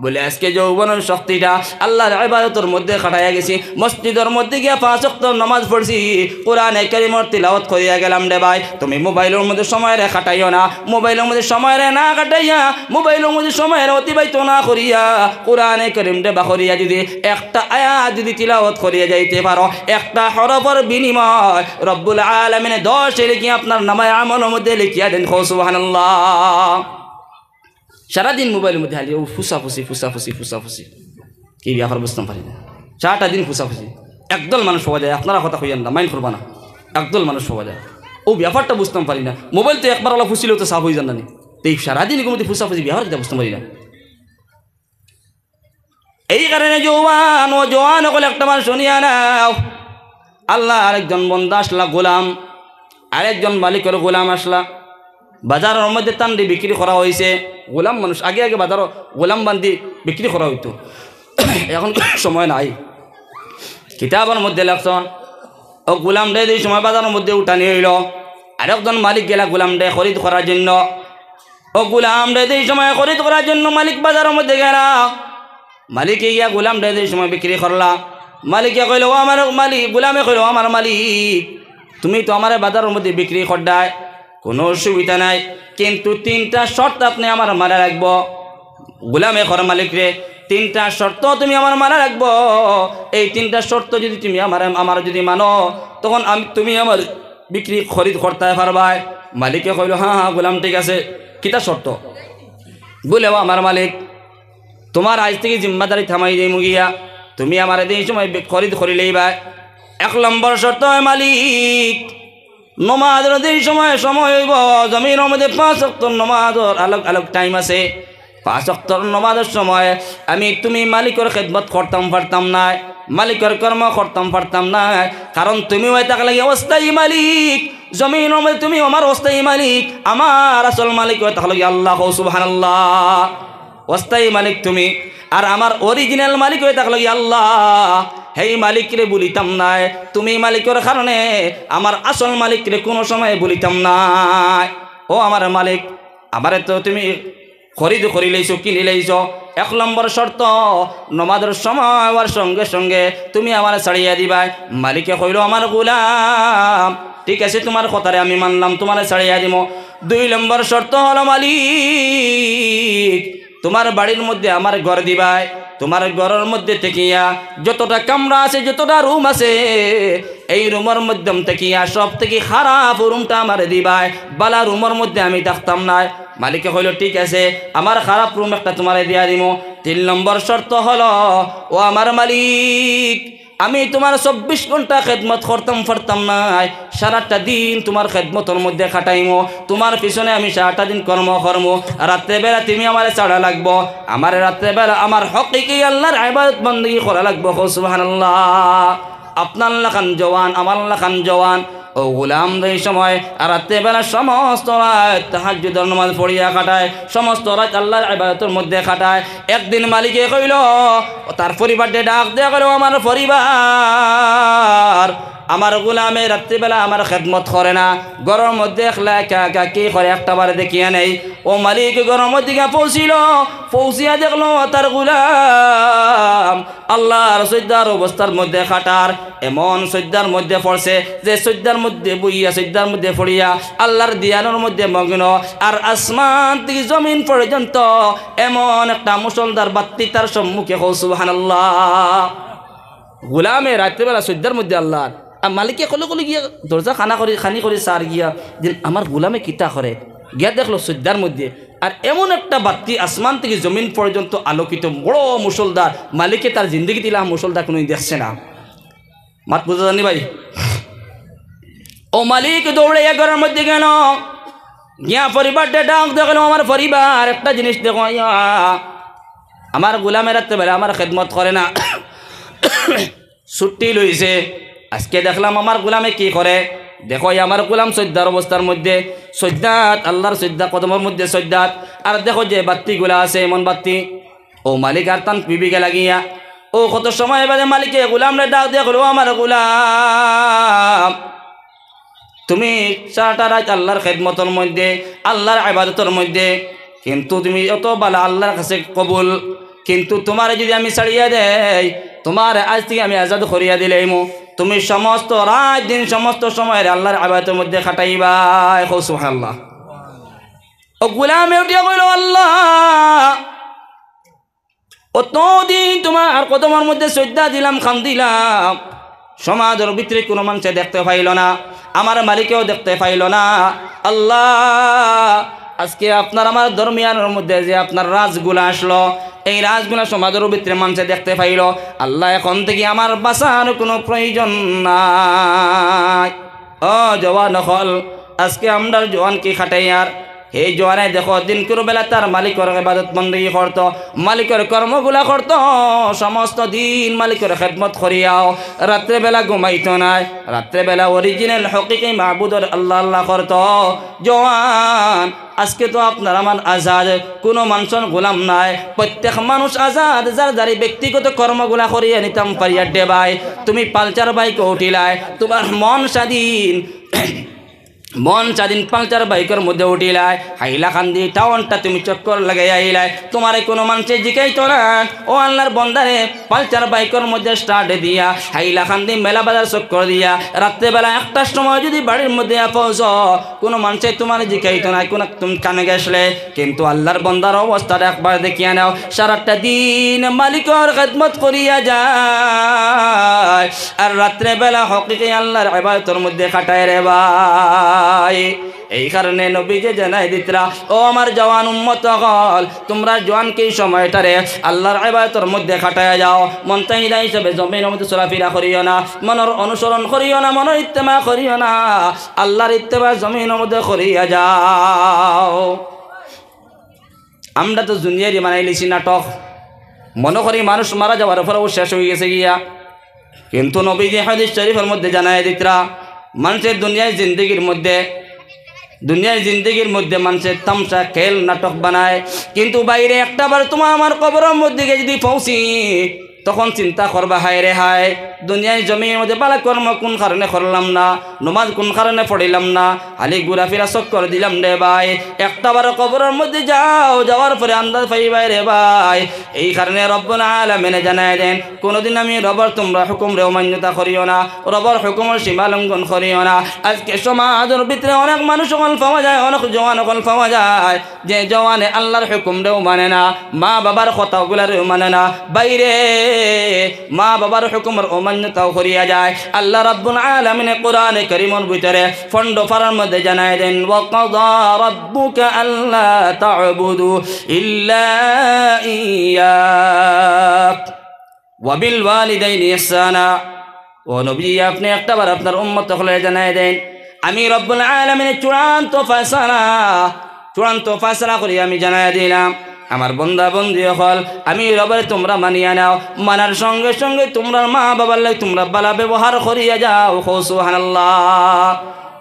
বলে আজকে যৌবনের শক্তিটা আল্লাহর ইবাদতের মধ্যে খাটাইয়া গেছি, মসজিদের মধ্যে গিয়া 5 ওয়াক্ত নামাজ পড়ছি, কোরআনে কারীমের তিলাওয়াত করিয়া গেলাম রে ভাই। তুমি মোবাইলের মধ্যে সময় রে কাটাইও না, মোবাইলের মধ্যে সময় রে না কাটাইয়া, মোবাইলের মধ্যে সময় রে অতিবাহিত না করিয়া কোরআনে কারীম রে বাখরিয়া যদি একটা আয়াত যদি তিলাওয়াত করিয়া যাইতে পারো, একটা হরফের বিনিময় রব্বুল আলামিন 10 লিখি আপনার নামে আমলের মধ্যে লিখিয়া দেন। সুবহানাল্লাহ। সারাদিন মোবাইলের মধ্যে হারিয়ে ও ফুসাফুসি ফুসাফুসি ফুসাফুসি কি ব্যাপার বুঝতাম পারি না, 4টা দিন ফুসাফুসি। একদল মানুষ পাওয়া যায়, আপনারা কথা কইয়ান না, মাইন্ড করবা না, একদল মানুষ পাওয়া যায় ও ব্যাপারটা বুঝতাম পারি না। মোবাইল তো একবার ওলা ফুসিলেও তো সাফ হয়ে যান না, তো এই সারাদিন মধ্যে ফুসাফুসি ব্যাপার কিনা বুঝতাম পারি না। এই কারণে জওয়ান ও জওয়ান হলে একটা বার শুনিয়া নাও, আল্লাহ আরেকজন বন্দা আসলা গোলাম, আরেকজন মালিকের গোলাম আসলা, বাজারের মধ্যে তান্ডি বিক্রি করা হয়েছে। গোলাম মানুষ আগে আগে বাজারও গোলাম বান্ধি বিক্রি করা হইতো, এখন সময় নাই। কিতাবের মধ্যে লেখছেন ও গোলাম ডে এই সময় বাজারের মধ্যে উঠানি হইল, আরেকজন মালিক গেলা গোলাম ডে খরিদ করার জন্য। ও গোলাম ডে এই সময় খরিদ করার জন্য মালিক বাজারের মধ্যে গেলা, মালিকে গিয়া গোলাম ডে এই সময় বিক্রি করলা। মালিকে কইল ও আমার মালিক, গোলামে কইল আমার মালিক তুমি তো আমার বাজারের মধ্যে বিক্রি করডায়, কোনো অসুবিধা নাই, কিন্তু 3টা শর্ত আপনি আমার মারা রাখবো। গোলামে কর মালিক রে 3টা শর্ত তুমি আমার মারা রাখবো, এই 3টা শর্ত যদি তুমি আমার যদি মানো তখন তুমি আমার বিক্রি খরিদ করতে পারবা। মালিকে কইল হ্যাঁ হ্যাঁ গোলাম ঠিক আছে, কিতা শর্ত? বলে আমার মালিক তোমার আজ থেকে জিম্মাদারি থামাই যাই মুগিয়া, তুমি আমার এই সময় খরিদ করিলেই বা। 1 নম্বর শর্ত হয় মালিক নমাজের যেই সময় হইব জমিনের মধ্যে 5 ওয়াক্ত নমাজের আলোক আলোক টাইম আছে, 5 ওয়াক্ত নমাজের সময় তুমি মালিকের খেদমত করতাম পারতাম না, মালিকের কর্ম করতাম পারতাম না, কারণ তুমি ওই থাকলে অস্থায়ী মালিক, জমিন তুমি আমার অস্থায়ী মালিক, আমার আসল মালিক ওই থাকলে আল্লাহ সুবহানাল্লাহ। অস্থায়ী মালিক তুমি, আর আমার অরিজিনাল মালিক হয়ে থাকলো কি আল্লাহ। হেই মালিকরে বলিতাম না, তুমি মালিকের কারণে আমার আসল মালিকরে কোনো সময় বলিতাম না। ও আমার মালিক, আমারে তো তুমি খরিদ করি লাইছো, কিনি লাইছো। 1 নম্বর শর্ত, নমাজের সময় হওয়ার সঙ্গে সঙ্গে তুমি আমার ছাড়িয়ে দিবা। মালিকে কইল আমার গোলাম, ঠিক আছে তোমার কথারে আমি মানলাম, তোমার ছাড়িয়ে দিব। 2 নম্বর শর্ত হলো মালিক তোমার বাড়ির মধ্যে আমার ঘর দিবাই, তোমার ঘরের মধ্যে থেকিয়া যতটা কামরা আছে, যতটা রুম আছে, এই রুমের মধ্যম থেকিয়া সব থেকে খারাপ রুমটা আমার দিবাই, বালা রুমের মধ্যে আমি থাকতাম না। মালিকে কইল ঠিক আছে, আমার খারাপ রুম একটা তোমার দিয়া দিব। 3 নম্বর শর্ত হলো, ও আমার মালিক আমি তোমার 24 ঘন্টা খেদমত করতাম পারতাম না, সারাটা দিন তোমার খেদমতের মধ্যে খাটাইমো, তোমার পিছনে আমি সারাটা দিন কর্ম করবো। রাত্রেবেলা তুমি আমার ছাড়া লাগবো, আমার রাত্রেবেলা আমার হকিকি আল্লাহর ইবাদত বন্দেগী করা লাগবো। সুবহানাল্লাহ। আপনার লাখান জওয়ান, আমার লাখান জওয়ান ও গোলাম এই সময় রাত্রেবেলা সমস্ত রাত তাহাজ্জুদের নামাজ পড়িয়া কাটায়, সমস্ত রাত আল্লাহর ইবাদতের মধ্যে খাটায়। একদিন মালিকে কইল, তার পরিবারকে ডাক দেয়া কইল, আমার পরিবার, আমার গোলামে রাত্রিবেলা আমার খেদমত করে না, গরমের মধ্যে একলা একা একা কি করে একটা বার দেখিয়া নেই। ও মালিক গরমের দিকে পৌঁছিয়া দেখলো তার গোলাম আল্লাহর সজ্জার অবস্থার মধ্যে খাটার, এমন সজ্জার মধ্যে পড়ছে যে সজ্জার মধ্যে বইয়া, সজ্জার মধ্যে পড়িয়া আল্লাহর দিয়ানোর মধ্যে মগ্ন, আর আসমান থেকে জমিন পর্যন্ত এমন একটা মুসলদার বাত্তি তার সম্মুখে। সুবহানাল্লাহ। গোলামে রাত্রিবেলা সজ্জার মধ্যে আল্লাহ, আর মালিকে কলে কলে গিয়া দরজা খানি করে সার গিয়া যে আমার গোলামে কিতা করে, গিয়া দেখলো সজ্জার মধ্যে আর এমন একটা বাত্তি আসমান থেকে জমিন পর্যন্ত আলোকিত বড় মুসলদার। মালিকে তার জিন্দগি দিলাম মুসলদার কোনো দেখছে না। মাত বুঝা জানি ভাই? ও মালিক দৌড়ে ঘরের মধ্যে গেল, গিয়া পরিবারটা ডাক দেখলো, আমার পরিবার একটা জিনিস দেখো, আমার গোলামের রাত্রেবেলা আমার খেদমত করে না, ছুটি লইছে। আজকে দেখলাম আমার গোলামে কি করে, দেখো আমার গোলাম সজ্জার অবস্থার মধ্যে, সজ্জাত আল্লাহর সজ্জা কদমের মধ্যে সজ্জাত, আর দেখো যে বাত্তিগুলা আছে এমন বাত্তি। ও মালিক আর তান বিবিকে লাগিয়া, ও কত সময় বাদে মালিকে গোলামরে ডাক দিয়ে গেল, আমার গোলাম তুমি সারাটা রাত আল্লাহর খেদমতের মধ্যে, আল্লাহর ইবাদতের মধ্যে, কিন্তু তুমি অত বালা আল্লাহর কাছে কবুল, কিন্তু তোমার যদি আমি ছাড়িয়ে দেই, তোমার আজ থেকে আমি আজাদ করিয়া দিলাম, তুমি সমস্ত রাত দিন সমস্ত সময়ের আল্লাহর ইবাদতের মধ্যে খাটাইবা। সুবহানাল্লাহ। ও গোলামে উঠিয়া কইল, আল্লাহ অতদিন তোমার কদমের মধ্যে শ্রদ্ধা দিলাম, খান দিলাম, সমাজের ভিতরে কোনো মানুষে দেখতে পাইল না, আমার মালিকেও দেখতে পাইল না। আল্লাহ আজকে আপনার আমার দরমিয়ানের মধ্যে যে আপনার রাজগুলা আসলো, এই রাজগুলা সমাজের ভিতরে মানুষে দেখতে পাইল, আল্লাহ এখন থেকে আমার বাঁচার কোনো প্রয়োজন নাই। ও জওয়ান হল, আজকে আমরা জওয়ান কি খাটাই, আর এই জোয়ানে দেখো দিন বেলা তার মালিকের ইবাদত বন্দেগী করত, মালিকের কর্মগুলা করত, সমস্ত দিন মালিকের খেদমত করিয়াও রাত্রেবেলা ঘুমাইত নাই, রাত্রেবেলা অরিজিনাল হকিকি মাহবুদর আল্লাহ আল্লাহ করত। জওয়ান আজকে তো আপনার আমার আজাদ, কোনো মানুষের গোলাম নাই, প্রত্যেক মানুষ আজাদ, যার যারি ব্যক্তিগত কর্মগুলা করিয়া নিতাম পারিয়া দেবাই। তুমি পালচার বাইকে উঠিলাই, তোমার মন স্বাধীন, মন স্বাধীন পালচার বাইকের মধ্যে উঠিলাই, হাইলাকান্দি টাউনটা তুমি চক্কর লাগাই আইলাই, তোমার কোনো মানুষের জিকাইতো না, ও আল্লাহর বন্দারে পালচার বাইকের মধ্যে স্টার্ট দিয়া হাইলাকান্দি মেলা বাজার চক্কর দিয়া রাত্রেবেলা 1টার সময় যদি বাড়ির মধ্যে পৌঁছ, কোনো মানুষে তোমার জিকাইতো না, কোনো তুমি কানে গেছলে, কিন্তু আল্লাহর বন্দার অবস্থাটা একবার দেখিয়া নাও, সারাটা দিন মালিকের খেদমত করিয়া যায়, আর রাত্রেবেলা হকিকি আল্লাহর ইবাদতের মধ্যে কাটায় রে ভাই। এই কারণে নবীকে জানাই দিতরা, ও আমার জওয়ান উম্মত হল, তোমরা জওয়ানকে এই সময়টারে আল্লাহর ইবাদতের মধ্যে কাটায় যাও, মন চাহিদা হিসেবে জমিনের মধ্যে চলাফেরা করিও না, মনের অনুসরণ করিও না, মনের ইত্তেমা করিও না, আল্লাহর ইত্তেমা জমিনের মধ্যে করিয়া যাও। আমরা তো দুনিয়ারই বানাই লিছি নাটক, মনে করি মানুষ মারা যাওয়ার পরেও শেষ হয়ে গেছে গিয়া, কিন্তু নবীজি হাদিস শরীফের মধ্যে জানায় দিতরা মানুষের দুনিয়ার জিন্দগির মধ্যে মানুষের তামসা খেল নাটক বানায়, কিন্তু বাইরে একটা বার তোমার আমার কবরের মধ্যে যদি পৌঁছি তখন চিন্তা করবা হায় রে হায়, দুনিয়ায় জমির মধ্যে বালা কর্ম কোন কারণে করলাম না, নমাজ কোন কারণে পড়িলাম না, খালি ঘুরাফিরা চক্কর দিলাম রে ভাই। একটা বার কবরের মধ্যে যাওয়ার পরে আন্দাজ পাইবাই রে ভাই। এই কারণে রব্বুল আলামিন জানায় দেন কোনোদিন আমি রবের তোমরা হুকুমরে অমান্যতা করিও না, রবের হুকুমের সীমা লঙ্ঘন করিও না। আজকে সমাজের ভিতরে অনেক মানুষ সকল পাওয়া যায়, অনেক জওয়ান সকল পাওয়া যায় যে জওয়ানে আল্লাহর হুকুমরেও মানে না, মা বাবার কথাগুলারেও মানে না, বাইরে মা বাবার হুকুমের অমান্যতাও করিয়া যায়। আল্লাহ রাব্বুল আলামিন কোরআনে কারীমের ভিতরে ফন্ড ফারার মধ্যে জানায় দেন ওয়া কাযা রাব্বুকা আল্লা তা'বুদু ইল্লা ইয়াক ওয়া বিল ওয়ালিদাইনি ইহসানা। ও নবী, আপনি একটাবার আপনার উম্মত হলে জানায় দেন আমি রব্বুল আলামিনের চূড়ান্ত ফয়সালা করে আমি জানায় দিলাম আমার বন্দা বন্দি হল আমি রবের তোমরা মানিয়া নাও, মানার সঙ্গে সঙ্গে তোমরা মা বাবার লাগে তোমরা বালা ব্যবহার করিয়া যাও। সুবহানাল্লাহ।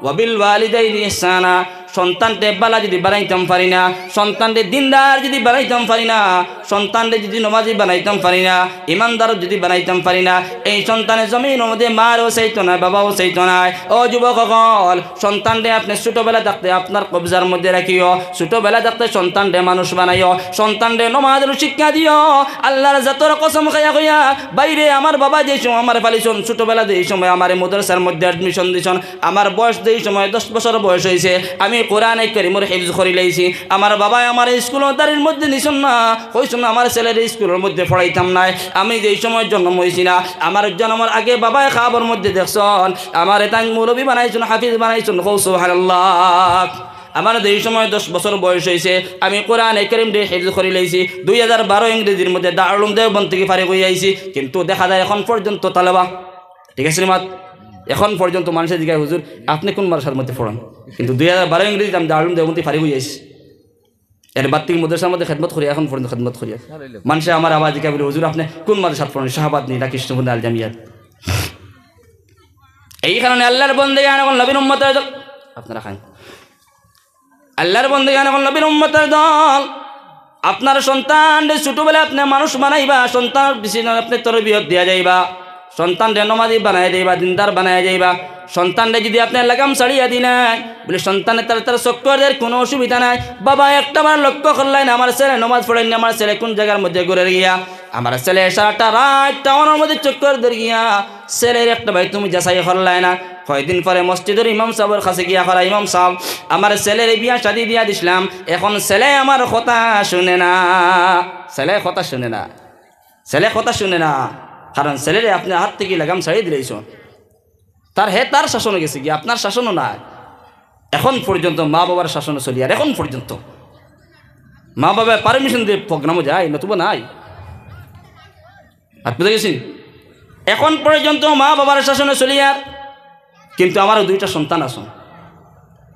ওয়া বিল ওয়ালিদাইনি ইহসানা। সন্তানকে বালা যদি বানাইতাম পারি না, সন্তানকে দিনদার যদি বানাইতাম পারি না, সন্তানকে যদি নমাজি বানাইতাম পারি না, ইমানদার যদি বানাইতাম পারি না, এই সন্তানের জমিনের মধ্যে মারও চাইতো না, বাবাও চাইতো না। ও যুবক সকল, সন্তানকে আপনি ছোটবেলা থাকতে আপনার কবজার মধ্যে রাখিও, ছোটবেলা থাকতে সন্তানকে মানুষ বানাইও, সন্তানকে নমাজের শিক্ষা দিও। আল্লাহর জাতর কসম খাইয়া কইয়া বাইরে আমার বাবা যে সময় আমার পালিছন, ছোটবেলা যেই সময় আমার মাদ্রাসার মধ্যে অ্যাডমিশন দিছন, আমার বয়স যেই সময় 10 বছর বয়স হয়েছে, আমি কোরআনে কারীমের হিফজ করে লাইছি। আমার বাবা আমার স্কুলের দাঁড়ির মধ্যে নিছন না, হইছন না আমার ছেলের স্কুলের মধ্যে পড়াইতাম নাই। আমি যেই সময় জন্ম হয়েছি না, আমার জন্মের আগে বাবায় খাবার মধ্যে দেখছন, আমার তাই মৌলবী বানাইছুন, হাফিজ বানাইছুন। সুবহানাল্লাহ। আমার যেই সময় 10 বছর বয়স হয়েছে আমি কোরআনে কারীম দিয়ে হিফজ করে লাইছি। 2012 ইংরেজির মধ্যে দারুল উলুম দেওবন্দ থেকে ফারিগ হয়ে আইছি, কিন্তু দেখা যায় এখন পর্যন্ত তালেবা। ঠিক আছে মাত, এখন পর্যন্ত মানুষের জিজ্ঞাসা হুজুর আপনি কোন মাদ্রাসার মধ্যে পড়ান, কিন্তু 2012 ইংরেজি আমি দারুল উলুম দেওবন্দ থেকে ফারিগ হয়ে আইছি। এর বাত্তিক মাদ্রাসার মধ্যে খেদমত করি, এখন পর্যন্ত খেদমত করি। মানুষে আমার আওয়াজ জিজ্ঞাসা বলে হুজুর আপনি কোন মাদ্রাসাত পড়েন, শাহাবাদ নি না কৃষ্ণপুর আল জামিয়াত। এই কারণে আল্লাহর বন্দেগান এখন নবীর উম্মতের দল, আপনারা খান আল্লাহর বন্দেগান এখন নবীর উম্মতের দল। আপনার সন্তান ছোটবেলায় আপনি মানুষ বানাইবা, সন্তান বেশি আপনি তরবিয়ত দিয়া যাইবা, সন্তানরে নমাজি বানাই যাইবা, দিনদার বানাই যাইবা। সন্তানরে যদি আপনার লাগাম ছাড়িয়া দি নাই বলে সন্তানের তার চক্করের কোনো অসুবিধা নাই। বাবা একটাবার লক্ষ্য করলেন আমার ছেলে নমাজ পড়েন, আমার ছেলে কোন জায়গার মধ্যে ঘুরে গিয়া, আমার ছেলে সারাটা রাত টাউনের মধ্যে চক্কর ধরে গিয়া, ছেলের একটা ভাই তুমি যাচাই করলাই না। কয়েকদিন পরে মসজিদের ইমাম সাহেবের কাছে গিয়া করা, ইমাম সাহেব আমার ছেলের বিয়া শাদি দিয়া দিছিলাম, এখন ছেলে আমার কথা শুনে না, ছেলে কথা শুনে না, ছেলে কথা শুনে না, কারণ ছেলেরে আপনি হাত থেকে লাগাম ছাড়িয়ে দিলেইছ, তার শাসনে গেছে কি আপনার শাসনও নাই। এখন পর্যন্ত মা বাবার শাসনে চলি, আর এখন পর্যন্ত মা বাবা পারমিশন দিয়ে প্রোগ্রামও যায়, নতুবা নাই। হাত পেতে গেছি, এখন পর্যন্ত মা বাবার শাসনে চলি। আর কিন্তু আমারও 2টা সন্তান আছেন,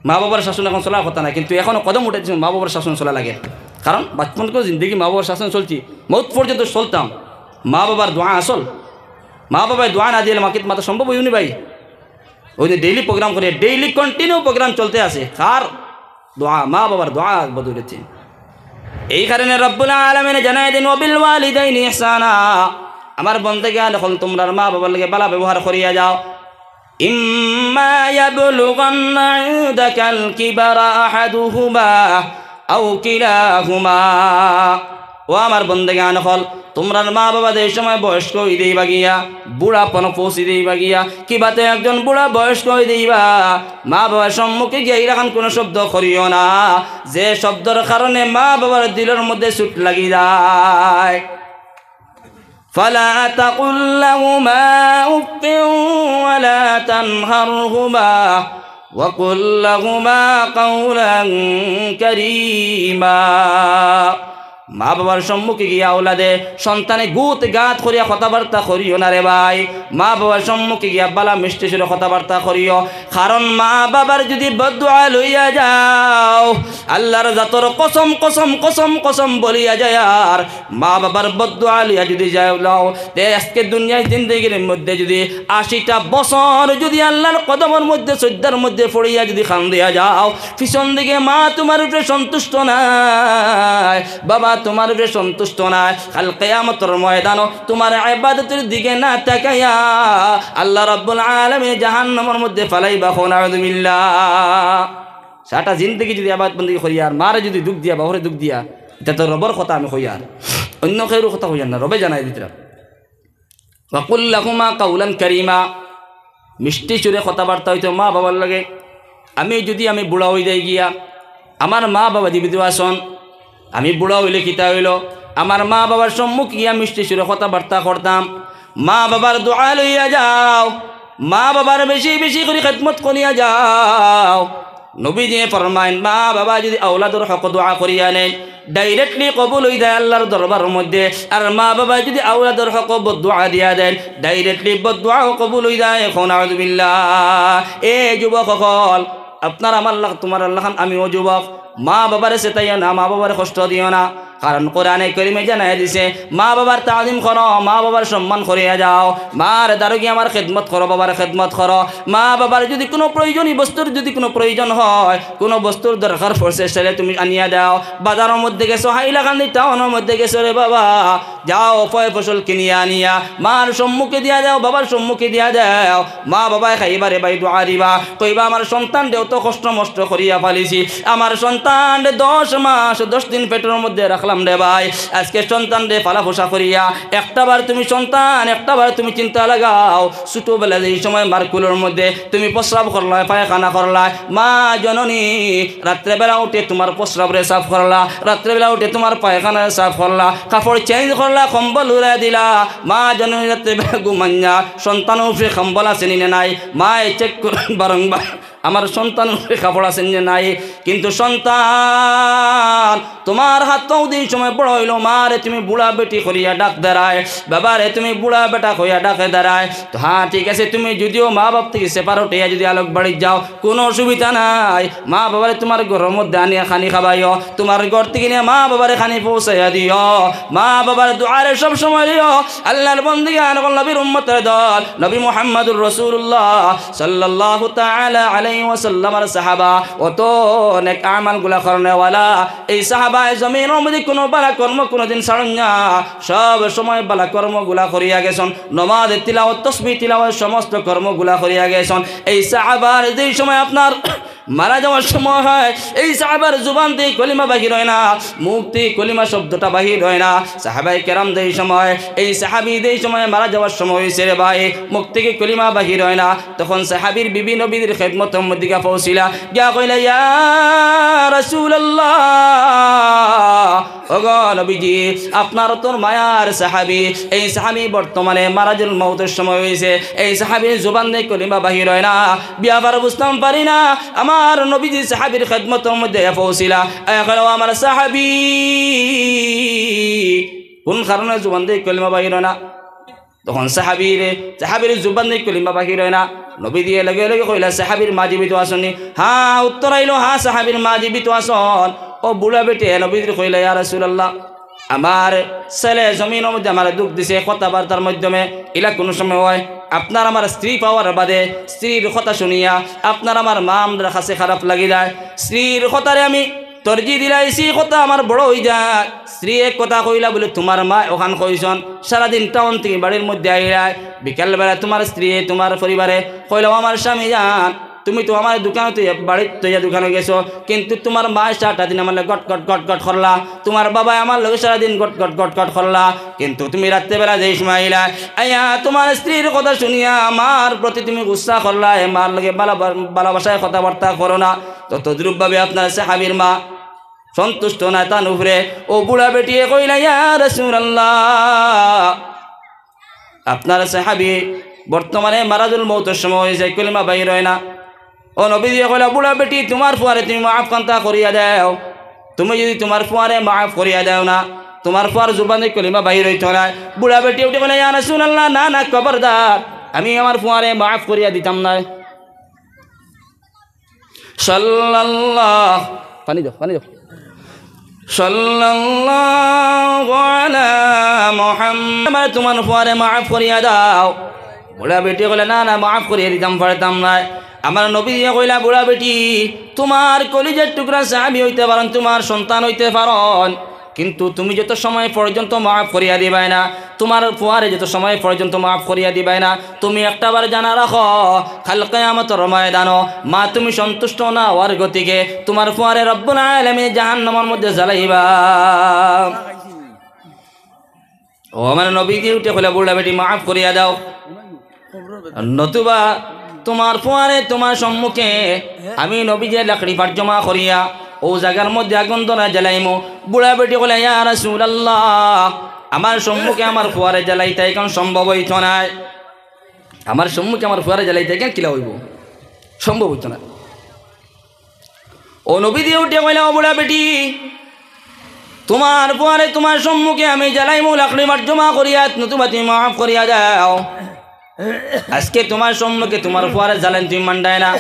মা বাবার শাসন এখন চলার কথা না, কিন্তু এখনও কদম উঠেছে মা বাবার শাসন চলা লাগে। কারণ বাচ্চাকে জিন্দগি মা বাবার শাসন চলছি, মৌত পর্যন্ত চলতাম। মা বাবার দোয়া আসল, মা বাবার দোয়া না দিলে মাকে মাথা সম্ভব হইনি ভাই। ওই যে ডেইলি প্রোগ্রাম করে, ডেইলি কন্টিনিউ প্রোগ্রাম চলতে আছে, কার দোয়া? মা বাবার দোয়া বদলেছে। এই কারণে রব্বুল আলামিন জানায় দেন ওয়া বিল ওয়ালিদাইনি ইহসানা। আমার বন্দেগান এখন তোমরা মা বাবার লাগে ভালো ব্যবহার করিয়া যাও। ইম্মা ইয়াবলুগান্না ইনদাকাল কিবারা আহাদুহুমা আও কিলাহুমা। ও আমার বন্দেগান হল তোমরা মা বাবা যে সময় বয়স্ক হয়ে দিবা গিয়া, বুড়াপন পৌঁছে দিবা গিয়া, কিবাতে একজন বুড়া বয়স্ক হয়ে দিবা, মা বাবার সম্মুখে গিয়ে এরকম কোনো শব্দ করিও না যে শব্দের কারণে মা বাবার দিলের মধ্যে চোট লাগি যায়। ফালা তাকুল লাহুমা উফিন ওয়ালা তানহারহুমা ওয়া কুল লাহুমা কাওলান কারীমা। মা বাবার সম্মুখে গিয়া আওলাদে সন্তানে গুত গাত করিয়া কথাবার্তা করিও না রে ভাই। মা বাবার সম্মুখে গিয়া বালা মিষ্টি সুরে কথাবার্তা করিও, কারণ মা বাবার যদি বদদুয়া লইয়া যাও, আল্লাহর জাতর কসম কসম কসম কসম বলিয়া যায়, আর মা বাবার বদদুয়া লইয়া যদি যাও তে আজকে দুনিয়ায় জিন্দেগির মধ্যে যদি 80টা বছর যদি আল্লাহর কদমের মধ্যে সজ্জার মধ্যে পড়িয়া যদি খান দিয়া যাও, পিছন দিকে মা তোমার উপরে সন্তুষ্ট নাই, বাবা তোমার উপরে সন্তুষ্ট নাই, কাল কিয়ামতের ময়দান তোমার ইবাদতের দিকে না তাকাইয়া আল্লাহ রাব্বুল আলামিন জাহান্নামের মধ্যে ফালাইবা। নাউযুবিল্লাহ। সারা জিন্দেগি যদি ইবাদত বندگی করি আর মারে যদি দুঃখ দিয়া বাহরে দুঃখ দিয়া, এটা তো রবের কথা আমি কই, আর অন্য কারো কথা কই না, রবে জানাই দিতরা। ওয়াকুল লাহুমা কাউলান কারীমা, মিষ্টি সুরে কথাবার্তা হইতো মা বাবার লাগে। আমি বুড়া হয়ে যাই গিয়া, আমার মা বাবা জীবিত আসন, আমি বুড়া হইলে কিতা হইল, আমার মা বাবার সম্মুখ গিয়া মিষ্টি সুরে কথাবার্তা করতাম। মা বাবার দোয়া লইয়া যাও, মা বাবার বেশি বেশি করে খেদমত করিয়া যাও। নবীজি ফরমাইন মা বাবা যদি আওলাদর হক দোয়া করিয়া নেন, ডাইরেক্টলি কবুল হয়ে যায় আল্লাহর দরবারের মধ্যে। আর মা বাবা যদি আওলাদর হক বদদুয়া দিয়া দেন, ডাইরেক্টলি বদদুয়াও কবুল হয়ে যায়। নাউযুবিল্লাহ। এ যুবক সকল, আপনার আমার আল্লাহ, তোমার আল্লাহ, আমিও যুবক, মা বাবারে সেটাইও না, মা বাবারে কষ্ট দিও না, কারণ কোরআনে কারিমে জানাই দিছে মা বাবার তাজিম করো, মা বাবার সম্মান করিয়া যাও, মার দারোগি আমার খেদমত করো, বাবার খেদমত করো। মা বাবার যদি কোনো প্রয়োজনীয় বস্তুর যদি কোনো প্রয়োজন হয়, কোনো বস্তুর দরকার পড়ছে, সেটা তুমি আনিয়া দাও। বাজারের মধ্যে গেছো, হাইলাকান্দি টাউনের মধ্যে গেছো রে বাবা, যাও ফয় ফসল কিনিয়া আনিয়া মার সম্মুখে দিয়া যাও, বাবার সম্মুখে দিয়া যাও। মা বাবায় খাইবারে বাই দোয়া দিবা, কইবা আমার সন্তান দেও তো কষ্ট মষ্ট করিয়া ফালিছি, আমার সন্তান 10 মাস 10 দিন পেটের মধ্যে রাখলাম রে ভাই, আজকে সন্তান রে পালা পোষা করিয়া একটাবার তুমি সন্তান, একটাবার তুমি চিন্তা লাগাও, ছোটবেলা এই সময় মারকুলের মধ্যে তুমি প্রস্রাব করলা, পায়খানা করলা, মা জননী রাত্রেবেলা উঠে তোমার প্রস্রাবরে সাফ করলা, রাত্রেবেলা উঠে তোমার পায়খানা সাফ করলা, কাপড় চেঞ্জ করলা, কম্বল উড়াই দিলা। মা জননী রাত্রেবেলা ঘুমাইয়া সন্তান উপরে কম্বল আছে নিনে নাই, মা চেক করেন বারংবার আমার সন্তান কাপড় আছেন যে নাই। কিন্তু সন্তান তোমার হাত পাও দিন সময় বড় হইল, মারে তুমি বুড়া বেটি করিয়া ডাক দাঁড়ায়, বাবারে তুমি বুড়া বেটা করিয়া ডাকে দাঁড়ায়। তো হ্যাঁ ঠিক আছে, তুমি যদিও মা বাপ থেকে সেপারেট হইয়া যদি আলোক বাড়ি যাও, কোনো অসুবিধা নাই। মা বাবারে তোমার ঘরের মধ্যে আনিয়া খানি খাবাইও, তোমার ঘর থেকে নিয়ে মা বাবারে খানি পৌঁছাইয়া দিও, মা বাবার দুআরে সব সময় দিও। আল্লাহর বন্দিগান নবীর উম্মতের দল নবী মুহাম্মদুর রাসূলুল্লাহ সাল্লাল্লাহু তাআলা আলাইহি ওয়াসাল্লামের সাহাবা অত অনেক আমালগুলা করনেওয়ালা, এই সাহাবায়ে জমিনের মধ্যে কোনো বালা কর্ম কোনোদিন ছাড়েন না, সব সময় বালা কর্মগুলা করিয়া গেছেন, নামাজ তিলাওয়াত তাসবিহ তিলাওয়াত সমস্ত কর্মগুলা করিয়া গেছেন। এই সাহাবার যেই সময় আপনার মারা যাওয়ার সময় হয়, এই সাহাবার জুবান দিয়ে কলিমা বাহির হয় না, মুখ দিয়ে কলিমা শব্দটা বাহির হয় না। সাহাবায়ে কেরাম যেই সময়, এই সাহাবী যেই সময় মারা যাওয়ার সময় হয়েছে রে ভাই, মুখ থেকে কলিমা বাহির হয় না, তখন সাহাবীর বিবি নবীর খেদমতের মধ্যে গিয়া পৌঁছিলা, গিয়া কইলা ইয়া রাসূলুল্লাহ, ওগো নবীজি আপনার তোর মায়ার সাহাবী, এই সাহাবী বর্তমানে মারাজুল মউতের সময় হয়েছে, এই সাহাবীর জুবান দিয়ে কলিমা বাহির হয় না, বিয়াবার বুঝতাম পারি না। আমার নবীজি সাহাবীর খেদমতের মধ্যে পৌঁছিলা, এখন আমার সাহাবী কোন কারণে জুবান দিয়ে কলিমা বাহির হয় না? তখন সাহাবীর জুবান দিয়ে কলিমা বাহির হয় না, নবী দিয়ে লগে লগে কইলা সাহাবীর মা জীবিত আসনি? হ্যাঁ উত্তর আইলো, হ্যাঁ সাহাবীর মা জীবিত আসন। ও বুড়া বেটে নবীদের কইলা ইয়া রাসূলুল্লাহ, আমার ছেলে জমিনের মধ্যে আমার দুঃখ দিছে কথাবার্তার মাধ্যমে, এলা কোনো সময় হয় আপনার আমার স্ত্রী পাওয়ার বাদে স্ত্রীর কথা শুনিয়া আপনার আমার মা আমাদের কাছে খারাপ লাগি যায়, স্ত্রীর কথারে আমি তরজি দিলাইছি, কথা আমার বড় হয়ে যায়। স্ত্রী এক কথা কইলা বলে তোমার মা ওখান কইসন, সারাদিন টাউন থেকে বাড়ির মধ্যে আইলায়, বিকালবেলা তোমার স্ত্রী তোমার পরিবারে কইলাও আমার স্বামী যান, তুমি তো আমার দোকানে তুই বাড়ির তৈয়া দোকানে গেছো, কিন্তু তোমার মা সারাটা দিন আমার গট গট গট গট করলা, তোমার বাবা আমার লগে সারাদিন গট গট গট গট করলা, কিন্তু তুমি রাত্রেবেলা যেই সময় আইলা, আইয়া তোমার স্ত্রীর কথা শুনিয়া আমার প্রতি তুমি গুসা করলা, মার লগে ভালোবাসায় কথাবার্তা করো না। তো তদ্রুপভাবে আপনার সাহাবীর মা সন্তুষ্ট না তার উপরে, ও বুড়া বেটিয়ে কইলা ইয়া রাসূলুল্লাহ, আপনার সাহাবী বর্তমানে মারাজুল মউতের সময় হয়েছে, কলিমা বাহির হয় না। ও নবী দিয়ে কইলা বুড়া বেটি তোমার ফুয়ারে তুমি মাফ কান্তা করিয়া দাও, তুমি যদি তোমার ফুয়ারে মাফ করিয়া দাও না, তোমার ফুয়ার জুবানে কলিমা বাহির হইতো না। বুড়া বেটি উঠে বলে ইয়া রাসূলুল্লাহ, না না খবরদার, আমি আমার ফুয়ারে মাফ করিয়া দিতাম না। সাল্লাল্লাহু পানি দাও সাল্লাল্লাহু আলা মুহাম্মাদ, তোমার ফুয়ারে মাফ করিয়া দাও। বুড়া বেটি বলে না না মাফ করিয়া দিতাম পারতাম না। আমার নবী কইলা, বুড়া বেটি তোমার কলিজার টুকরা সাহাবী হইতে পারেন, তোমার সন্তান হইতে পারেন, কিন্তু তুমি যত সময় পর্যন্ত মাফ করিয়া দিবাই না, তোমার ফুয়ারে যত সময় পর্যন্ত মাফ করিয়া দিবাই না, তুমি একটাবার জানা রাখো কাল কিয়ামতের ময়দানো মা তুমি সন্তুষ্ট না হওয়ার গতিকে তোমার ফুয়ারে রব্বুল আলামিন জাহান্নামের মধ্যে জ্বালাইবা। ও আমার নবী দিয়ে উঠে কইলা, বুড়া বেটি মাফ করিয়া দাও, নতুবা তোমার ফুয়ারে তোমার সম্মুখে আমি নবী যে লাকড়ি পাট জমা করিয়া ও জায়গার মধ্যে আগুন ধরা জ্বালাইমো। বুড়া বেটি বলে ইয়া রাসূলুল্লাহ, আমার সম্মুখে আমার ফুয়ারে জ্বালাইতে এখন সম্ভব হইত না, আমার সম্মুখে আমার ফুয়ারে জ্বালাইতে এখন কিলা হইব, সম্ভব হইত না। ও নবী দিয়ে উঠে কইলা, ও বুড়া বেটি তোমার ফুয়ারে তোমার সম্মুখে আমি জ্বালাইমো লাকড়ি পাট জমা করিয়া, নতুবা তুমি মাফ করিয়া দাও। আজকে তোমার সম্মুখে তোমার ফুয়ারে জ্বালেন তুমি মান্ডায় না,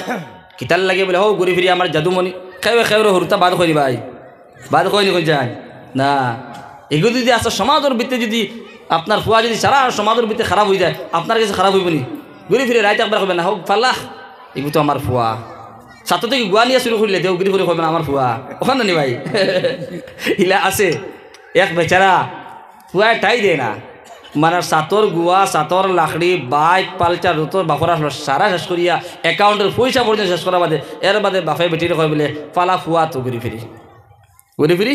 কিতার লাগে বলে হো ঘুরি ফিরি আমার জাদুমণি খেয়ে হরুতা বাদ করি ভাই, বাদ করি কই যায় না। এগুলো যদি আসলে সমাজের ভিত্তি যদি আপনার ফুয়া যদি সারা সমাজের ভিত্তি খারাপ হয়ে যায়, আপনার কাছে খারাপ হইব নি? ঘুরি ফিরে রাইতে একবার হবে না হোক ফাল্লাহ এগুলো তো আমার ফুয়া, ছাত্র থেকে গুয়া নিয়ে শুরু করলে দেও ঘুরি ফিরে হবে না আমার ফুয়া, ওখানে নি ভাই ইলা আছে এক বেচারা ফুয়া টাই দেয় না, মানে সাতর গুয়া সাতর লাকড়ি বাইক পালচার রুতর বাফরা সারা শেষ করিয়া অ্যাকাউন্টের পয়সা পর্যন্ত শেষ করা বাদে এর বাদে বাফে বেটির কয় বলে ফালা ফুয়া তো ঘুরি ফিরি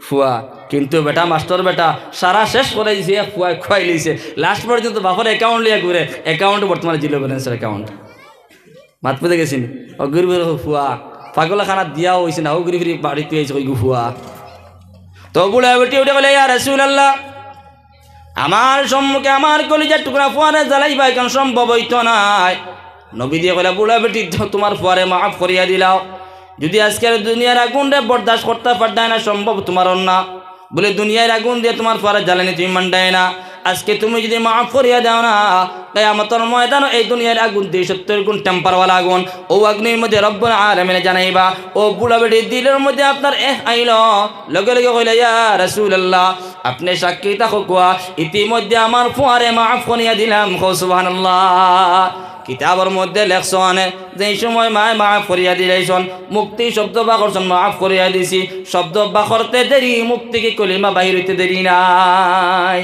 ফুয়া, কিন্তু বেটা মাস্টার বেটা সারা শেষ করে দিয়েছে, ফুয়া খুয়াই লিয়েছে লাস্ট পর্যন্ত বাফার অ্যাকাউন্ট লিয়া ঘুরে, অ্যাকাউন্ট বর্তমানে জিরো ব্যালেন্সের অ্যাকাউন্ট মাত পেতে গেছেন। ও ঘুরি ফিরে ফুয়া পাগলা খানা দিয়াও হয়েছে না, ও ঘুরি ফিরি বাড়িতে হয়েছে ওই ফুয়া। তো বুড়া বেটি উঠে বলে ইয়া রাসূলুল্লাহ, আমার সম্মুখে আমার কলিজার টুকরা ফুয়ারে জ্বালাইবা এখন সম্ভব হইত নাই। নবী দিয়ে কইলা, বুড়া বেটি তোমার ফুয়ারে মাফ করিয়া দিলাও, যদি আজকের দুনিয়ার আগুন রে বরদাস্ত করতে পারতাই না সম্ভব তোমার না, বলে দুনিয়ার আগুন দিয়ে তোমার ফুয়ারে জ্বালানি তুমি মানডাই না, আজকে তুমি যদি মাফ করিয়া দাও না কিয়ামতের ময়দানে এই দুনিয়ার আগুন দিয়ে 70 গুণ টেম্পারওয়ালা আগুন ও অগ্নির মধ্যে রব্বুল আলামিন জানাইবা। ও বুড়া বেটি দিলের মধ্যে আপনার আইল লগে লগে কইলা, ইয়া রাসূলুল্লাহ আপনি সাক্ষী থাকো কোয়া ইতিমধ্যে আমার ফুয়ারে মাফ করিয়া দিলাম, সুবহানাল্লাহ। কিতাবের মধ্যে লেখছন যে সময় মায় মাফ করিয়া দিলাইছন, মুক্তি শব্দ বা করছন মাফ করিয়া দিছি, শব্দ বা করতে দেরি মুক্তিকে কলিমা বাহির হইতে দেরি নাই।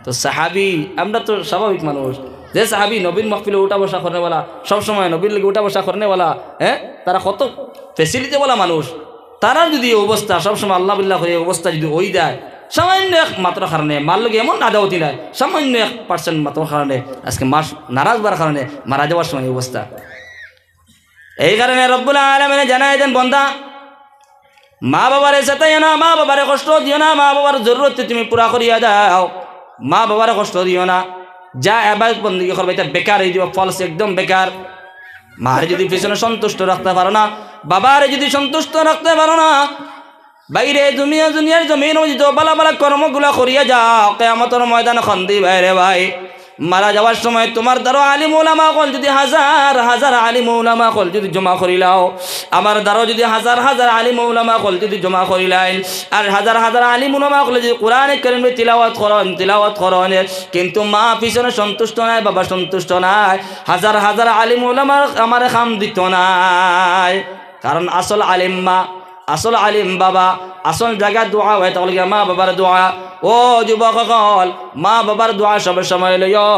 তো সাহাবি আমরা তো স্বাভাবিক মানুষ, যে সাহাবি নবীর মাহফিলে উঠা বসা করেনেওয়ালা, সবসময় নবীর লোক উঠা বসা করেনেওয়ালা, হ্যাঁ তারা কত ফেসিলিটিওয়ালা মানুষ, তারা যদি অবস্থা সবসময় আল্লাহ বিল্লাহ করে অবস্থা যদি ওই দেয়, সামান্য এক মাত্র কারণে মার লোক এমন আদাওতি নাই, সামান্য 1% মাত্র কারণে আজকে মাস নারাজ বার কারণে মারা যাওয়ার সময় অবস্থা। এই কারণে রব্বুল আলামিন জানাই দেন, বন্দা মা বাবারে চেতাইও না, মা বাবারে কষ্ট দিও না, মা বাবার জরুরত তুমি পুরা করিয়া দাও, মা বাবারে কষ্ট দিও না, যা ইবাদত বندگی করবে এটা বেকার হয়ে যাবে, ফলস একদম বেকার। মারে যদি পিছনে সন্তুষ্ট রাখতে পারো না, বাবারে যদি সন্তুষ্ট রাখতে পারো না, বাইরে দুনিয়ার জমিন যদি বালা বালা কর্মগুলা করিয়া যাও কিয়ামতের ময়দানে খন্দি বাইরে ভাই মারা যাওয়ার সময় তোমার দ্বারা আলিম উলামা কল যদি হাজার হাজার আলিম উলামা কল যদি জমা করিলাও, আমার দ্বারা যদি হাজার হাজার আলিম উলামা কল যদি জমা করিলাই, আর হাজার হাজার আলিম উলামা কল যদি কোরআনে কারীম তিলাওয়াত করেন, কিন্তু মা পিছনে সন্তুষ্ট নাই, বাবা সন্তুষ্ট নাই, হাজার হাজার আলিম উলামা আমার কাম দিত নাই। কারণ আসল আলিম মা, আসল আলিম বাবা, আসল জায়গা দোয়া হয় তাহলে মা বাবার দোয়া। ও যুবকসকল, মা বাবার দোয়া সব সময় লইও,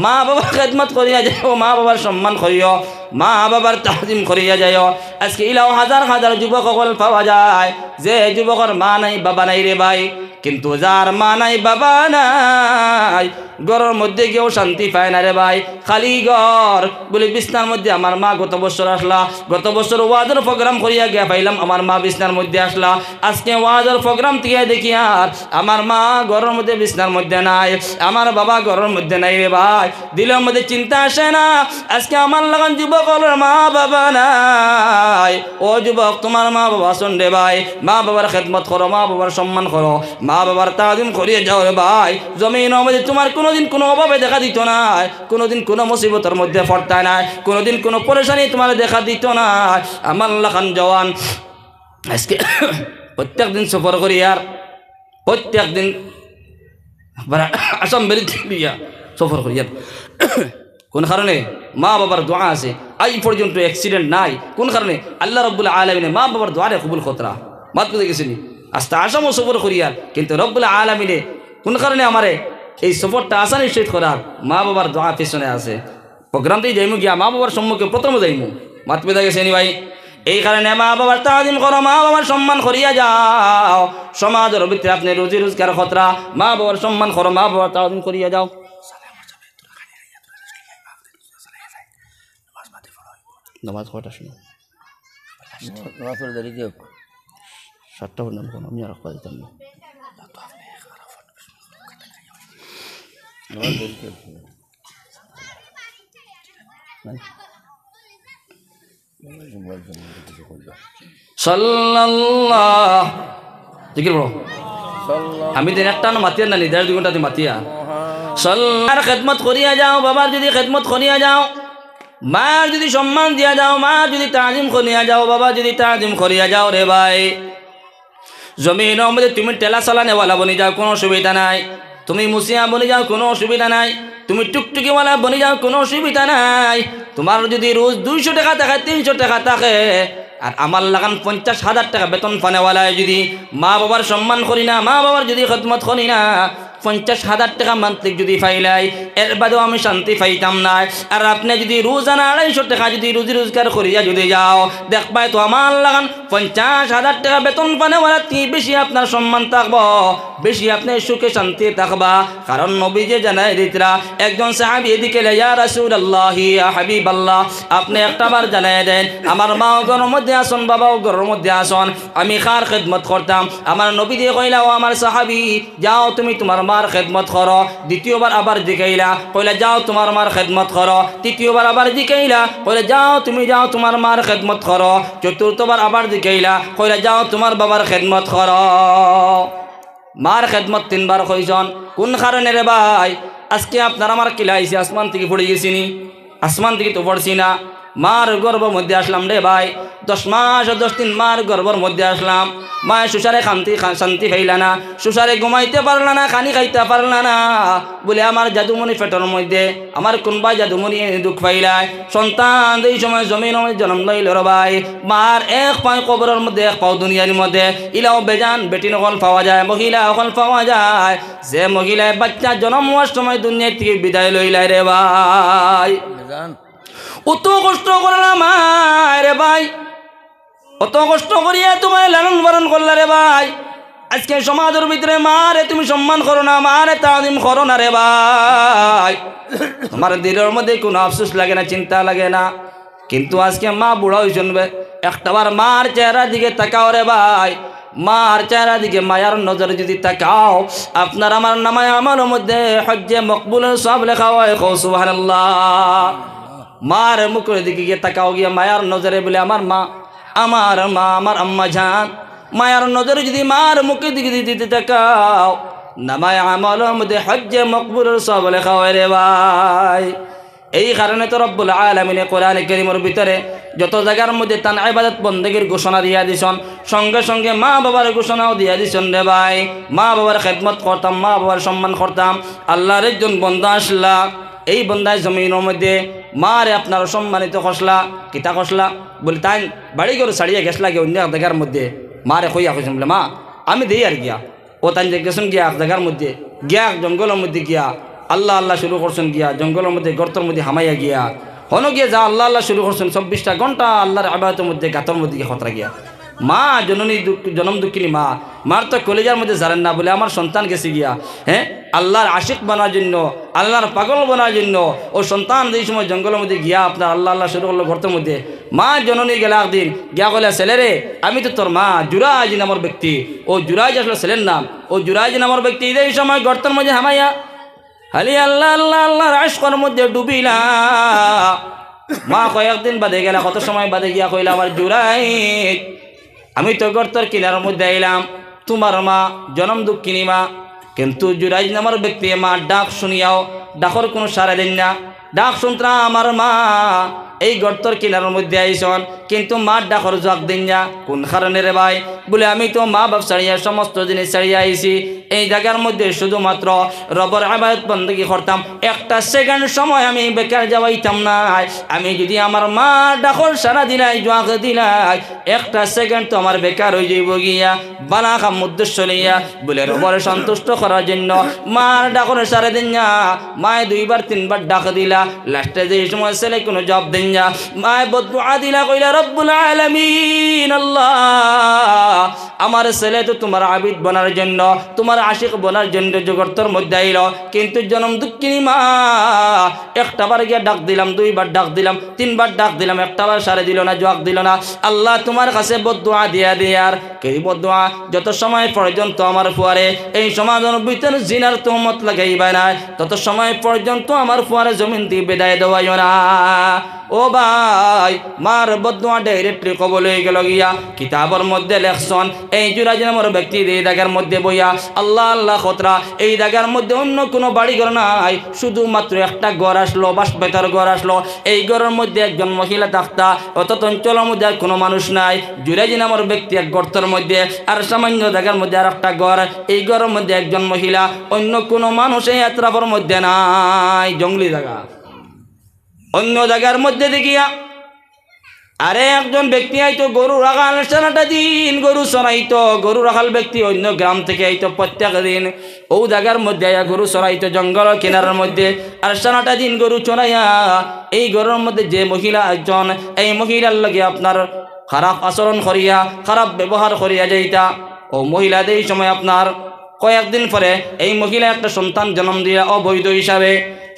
মা বাবার খেদমত করিয়া যাও, মা বাবার সম্মান করিও, মা বাবার তাজিম করিয়া যাও। আজকে ইলাও হাজার হাজার যুবকসকল পাওয়া যায় যে যুবকর মা নাই বাবা নাই রে ভাই, কিন্তু যার মা নাই বাবা নাই ঘরের মধ্যে গিয়েও শান্তি পায় না রে ভাই, খালি ঘর। বলে বিছনার মধ্যে আমার মা গত বছর আসলা, গত বছর ওয়াজের প্রোগ্রাম করিয়া গিয়া পাইলাম আমার মা বিছনার মধ্যে আসলা, আজকে ওয়াজের প্রোগ্রাম থেকে দেখি আর আমার মা ঘরের মধ্যে বিছনার মধ্যে নাই, আমার বাবা ঘরের মধ্যে নাই রে ভাই। দিলের মধ্যে চিন্তা আসে না, আজকে আমার লাগান যুবক মা বাবা নাই। ও যুবক, তোমার মা বাবা শোন রে ভাই, মা বাবার খেদমত করো, মা বাবার সম্মান করো, মা বাবার তাজিম করিয়ে যাও রে ভাই। জমিন মধ্যে তোমার কোনোদিন কোনো অভাবে দেখা দিত না, কোনোদিন কোনো মুসিবতের মধ্যে পড়তা নাই, কোনোদিন কোনো পরেশানি তোমার দেখা দিত না। আমার লাখান জওয়ান আজকে প্রত্যেক দিন সফর করি, আর প্রত্যেক দিন আসাম বেরিয়া সফর করি। আর কোন কারণে? মা বাবার দোয়া আছে, আজ পর্যন্ত অ্যাক্সিডেন্ট নাই। কোন কারণে? আল্লাহ রব্বুল আলামিনে মা বাবার দোয়ারে কবুল খতরা মাত করে গেছিনি। আস্তে আসামও সফর করি, আর কিন্তু রব্বুল আলামিনে কোন কারণে আমারে এই সফরটা আসানি সহিত করার মা বাবার দোয়া পেছনে আছে। প্রোগ্রামতেই যাইমু গিয়া মা বাবার সম্মুখে প্রথমে যাইমু, মাত পেদা গেছেনি ভাই। এই কারণে মা বাবার তাজিম করো, মা বাবার সম্মান করিয়া যাও। সমাজের ভিতরে আপনি রুজি রোজগার খতরা, মা বাবার সম্মান করো, মা বাবার তাজিম করিয়া যাও। নামাজ কয়টা শুনো? 7টা নাম কোনো আমি আর রাখবা দিতাম না। সাল্লাল্লাহ জিকির বলো। আমি দিন একটা না মাতিয়া না, 1.5 ঘন্টা মাতিয়া। সাল্লার খেদমত করিয়া যাও, বাবার যদি খেদমত করিয়া যাও, মার যদি সম্মান দিয়া যাও, মা যদি তাজিম করিয়া যাও, বাবা যদি তাজিম করিয়া যাও রে ভাই, জমিনের মধ্যে তুমি টেলা চালানেওয়ালা বনি যাও, কোনো অসুবিধা নাই। তুমি মুসিয়া বনি যাও, কোনো অসুবিধা নাই। তুমি টুকটুকিওয়ালা বনি যাও, কোনো অসুবিধা নাই। তোমার যদি রোজ 200 টাকা থাকে, 300 টাকা থাকে, আর আমার লাগান 50,000 টাকা বেতন পানেওয়ালায় যদি মা বাবার সম্মান করি না, মা বাবার যদি খেদমত করি না, 50,000 টাকা মান্থলিক যদি পাইলাই, এর বাদেও আমি শান্তি পাইতাম না। আর আপনি যদি রোজানা 250 টাকা যদি রুজি রোজগার করিয়া যদি যাও, দেখবাই তো আমার লাগান 50,000 টাকা বেতন পানেওয়ালা বেশি আপনার সম্মান থাকবো, বেশি আপনি সুখে শান্তি থাকবা। কারণ নবী যে জানাই দিতরা, একজন সাহাবী এদিকে ইয়া রাসূলুল্লাহ ইয়া হাবিবাল্লাহ, আপনি একটাবার জানাই দেন আমার মা ঘরের মধ্যে আসন, বাবাও ঘরের মধ্যে আসন, আমি কার খেদমত করতাম? আমার নবী দিয়ে কইলা, ও আমার সাহাবী, যাও তুমি তোমার মার খেদমত করো। দ্বিতীয়বার আবার জিকাইলা, কইলা যাও তোমার মার খেদমত করো। তৃতীয়বার আবার জিকাইলা, কইলা যাও তুমি যাও তোমার মার খেদমত করো। চতুর্থবার আবার জিকাইলা, কইলা যাও তোমার বাবার খেদমত করো। মার খেদমত 3 বার কইজন। কোন কারণে রে ভাই? আজকে আপনার আমার কিলা আইসি, আসমান থেকে পড়ে গেছিনি? আসমান থেকে তো পড়ছি না, মার গর্ভের মধ্যে আসলাম রে ভাই। 10 মাস 10 দিন মার গর্ভের মধ্যে আসলাম। মায়ের সুসারে শান্তি পাইলা না, সুসারে ঘুমাইতে পারলা না, খানি খাইতে পারলা না। বলে আমার জাদুমণি পেটের মধ্যে আমার কোনবা জাদুমণি দুঃখ পাইলাই। সন্তান এই সময় জমিন জন্ম লইল রে ভাই। মার 1 পাও কবরের মধ্যে, 1 পাও দুনিয়ার মধ্যে। ইলাও বেজান বেটি নকল পাওয়া যায়, মহিলা অকল পাওয়া যায়। যে মহিলায় বাচ্চা জন্ম হওয়ার সময় দুনিয়া থেকে বিদায় লইলাই রে ভাই, অত কষ্ট করলাম রে ভাই, অত কষ্ট করিয়া তোমার লালন পালন করলা রে ভাই। আজকে সমাজের ভিতরে মারে তুমি সম্মান করো না, মারে তাজিম করো না রে ভাই। তোমার দিলের মধ্যে কোনো আফসোস লাগে না, চিন্তা লাগে না। কিন্তু আজকে মা বুড়া হয়ে শুনবে, একটাবার মার চেহারার দিকে তাকাও রে ভাই। মার চেহারা দিকে মায়ার নজরে যদি তাকাও, আপনার আমার নামায় আমার মধ্যে হজ্জে মকবুলের সব লেখা হয়। সুবহানাল্লাহ। মার মুখের দিকে গিয়ে তাকাও, গিয়ে মায়ার নজরে বলে আমার মা, আমার মা, আমার আম্মা জান। মায়ার নজরে যদি মার মুখের দিকে দিতে তাকাও, নামায় আমলের মধ্যে হজ্জে মকবুলের সব লেখা হয় রে ভাই। এই কারণে তো রব্বুল আলামিনে কোরআনে কারীমের ভিতরে যত জায়গার মধ্যে তান ইবাদত বন্দেগীর ঘোষণা দিয়া দিছেন, সঙ্গে সঙ্গে মা বাবার ঘোষণাও দিয়া দিছেন রে ভাই। মা বাবার খেদমত করতাম, মা বাবার সম্মান করতাম। আল্লাহর একজন বন্দা আসলা, এই বন্দায় জমিনের মধ্যে মারে আপনার সম্মানিত খসলা, কিতা খসলা বলে তাই বাড়ি করে ছাড়িয়ে গেছলা গিয়ে অন্য এক জায়গার মধ্যে। মারে কইয়া কইছেন বলে মা আমি দেই আর গিয়া। ও তাই যে গেছেন গিয়া এক জায়গার মধ্যে, গিয়া জঙ্গলের মধ্যে গিয়া আল্লাহ আল্লাহ শুরু করছেন, গিয়া জঙ্গলের মধ্যে গর্তের মধ্যে হামাইয়া গিয়া হনো গিয়া যা আল্লাহ আল্লাহ শুরু করছেন। 24টা ঘন্টা আল্লাহর ইবাদতের মধ্যে গাতর মধ্যে গিয়ে খতরা গিয়া মা জননী জনম দুঃখিনী মা, মার তো কলেজার মধ্যে জানেন না বলে আমার সন্তান গেছে গিয়া, হ্যাঁ, আল্লাহর আশিক বানার জন্য, আল্লাহর পাগল বানার জন্য ও সন্তান যেই সময় জঙ্গলের মধ্যে গিয়া আপনার আল্লাহ আল্লাহ শুরু করলো গর্তের মধ্যে, মা জননী গেল একদিন গিয়া কইলা, ছেলে রে আমি তো তোর মা জুরাইজ নামর ব্যক্তি। ও জুরাইজ আসলে ছেলের নাম, ও জুরাইজ নামর ব্যক্তি এই সময় গর্তের মধ্যে হামাইয়া খালি আল্লাহ আল্লাহ আল্লাহর আশকের মধ্যে ডুবিলা। মা কয়েকদিন বাদে গেলা, কত সময় বাদে গিয়া কইলা, আমার জুরাইজ আমি তো গর্তর কিনার মধ্যে আইলাম, তোমার মা জনম দুঃখিনী মা, কিন্তু জুরাইজ নামের ব্যক্তি মা ডাক শুনিয়াও ডাকর কোনো সারা দেন না। ডাক শুনতরা আমার মা এই গর্তর কিনার মধ্যে আইসন, কিন্তু মার ডাকর জবাব দিন না। কোন কারণে রে ভাই? বলে আমি তো মা বাপ ছাড়িয়া সমস্ত জিনিস ছাড়িয়া আইছি, এই জায়গার মধ্যে শুধুমাত্র রবের ইবাদত বন্দেগী করতাম, একটা সেকেন্ড সময় আমি বেকার যাওয়াইতাম না। আমি যদি আমার মা ডাকর সারা দিলাই জবাব দিলাই, একটা সেকেন্ড তো আমার বেকার হয়ে যাইব গিয়া। বালা কাম উদ্দেশ্য লইয়া বলে রবের সন্তুষ্ট করার জন্য মার ডাকর সারা দিন না। মায় 2 বার 3 বার ডাক দিলা, লাস্টে যে সময় ছেলে কোনো জবাব দেন না, মায় বদদুআ দিলা, কইলা রব্বুল আলামিন আল্লাহ আমার ছেলে তো তোমার আবিদ বনার জন্য, তোমার আশিক বনার জন্য জগতের মধ্যে আইল, কিন্তু জনম দুঃখিনী মা একটা বার গিয়ে ডাক দিলাম, 2 বার ডাক দিলাম, 3 বার ডাক দিলাম, একটা বার সারে দিল না, জবাব দিল না। আল্লাহ তোমার কাছে বদদুআ দিয়া দিয়ার এই বদদুআ যত সময় পর্যন্ত আমার ফুয়ারে এই সমাজের ভিতরে জিনার তহমত লাগাইবা না, তত সময় পর্যন্ত আমার ফুয়ারে জমিন দিয়ে বিদায় দেওয়াইও না। ও ভাই, মার বদদুআ ডাইরেক্টলি কবল হয়ে গেল গিয়া। কিতাবের মধ্যে লেখছন এই জুরাইজ নামের ব্যক্তি এই জায়গার মধ্যে বইয়া আল্লাহ আল্লাহ খতরা, এই জায়গার মধ্যে অন্য কোনো বাড়ি ঘর নাই, শুধুমাত্র একটা ঘর আসলো, বাস বেতার ঘর আসলো। এই ঘরের মধ্যে একজন মহিলা থাকতা, অত অঞ্চলের মধ্যে আর কোনো মানুষ নাই। জুরাইজ নামের ব্যক্তি এক গর্তের মধ্যে, আর সামান্য জায়গার মধ্যে আর একটা ঘর, এই ঘরের মধ্যে একজন মহিলা, অন্য কোনো মানুষ এই আত্রাফের মধ্যে নাই, জঙ্গলি জায়গা। অন্য জায়গার মধ্যে দেখিয়া আরে একজন ব্যক্তি আইতো গরু রাখাল, সারাটা দিন গরু চড়াইতো। গরু রাখাল ব্যক্তি অন্য গ্রাম থেকে আইতো প্রত্যেক দিন, ও জায়গার মধ্যে আয়া গরু চড়াইতো জঙ্গল কিনারের মধ্যে, আর সারাটা দিন গরু চড়াইয়া এই গরুর মধ্যে যে মহিলা একজন, এই মহিলার লগে আপনার খারাপ আচরণ করিয়া, খারাপ ব্যবহার করিয়া যাইতা। ও মহিলা এই সময় আপনার কয়েকদিন পরে এই মহিলা একটা সন্তান জন্ম দিয়া অবৈধ হিসাবে।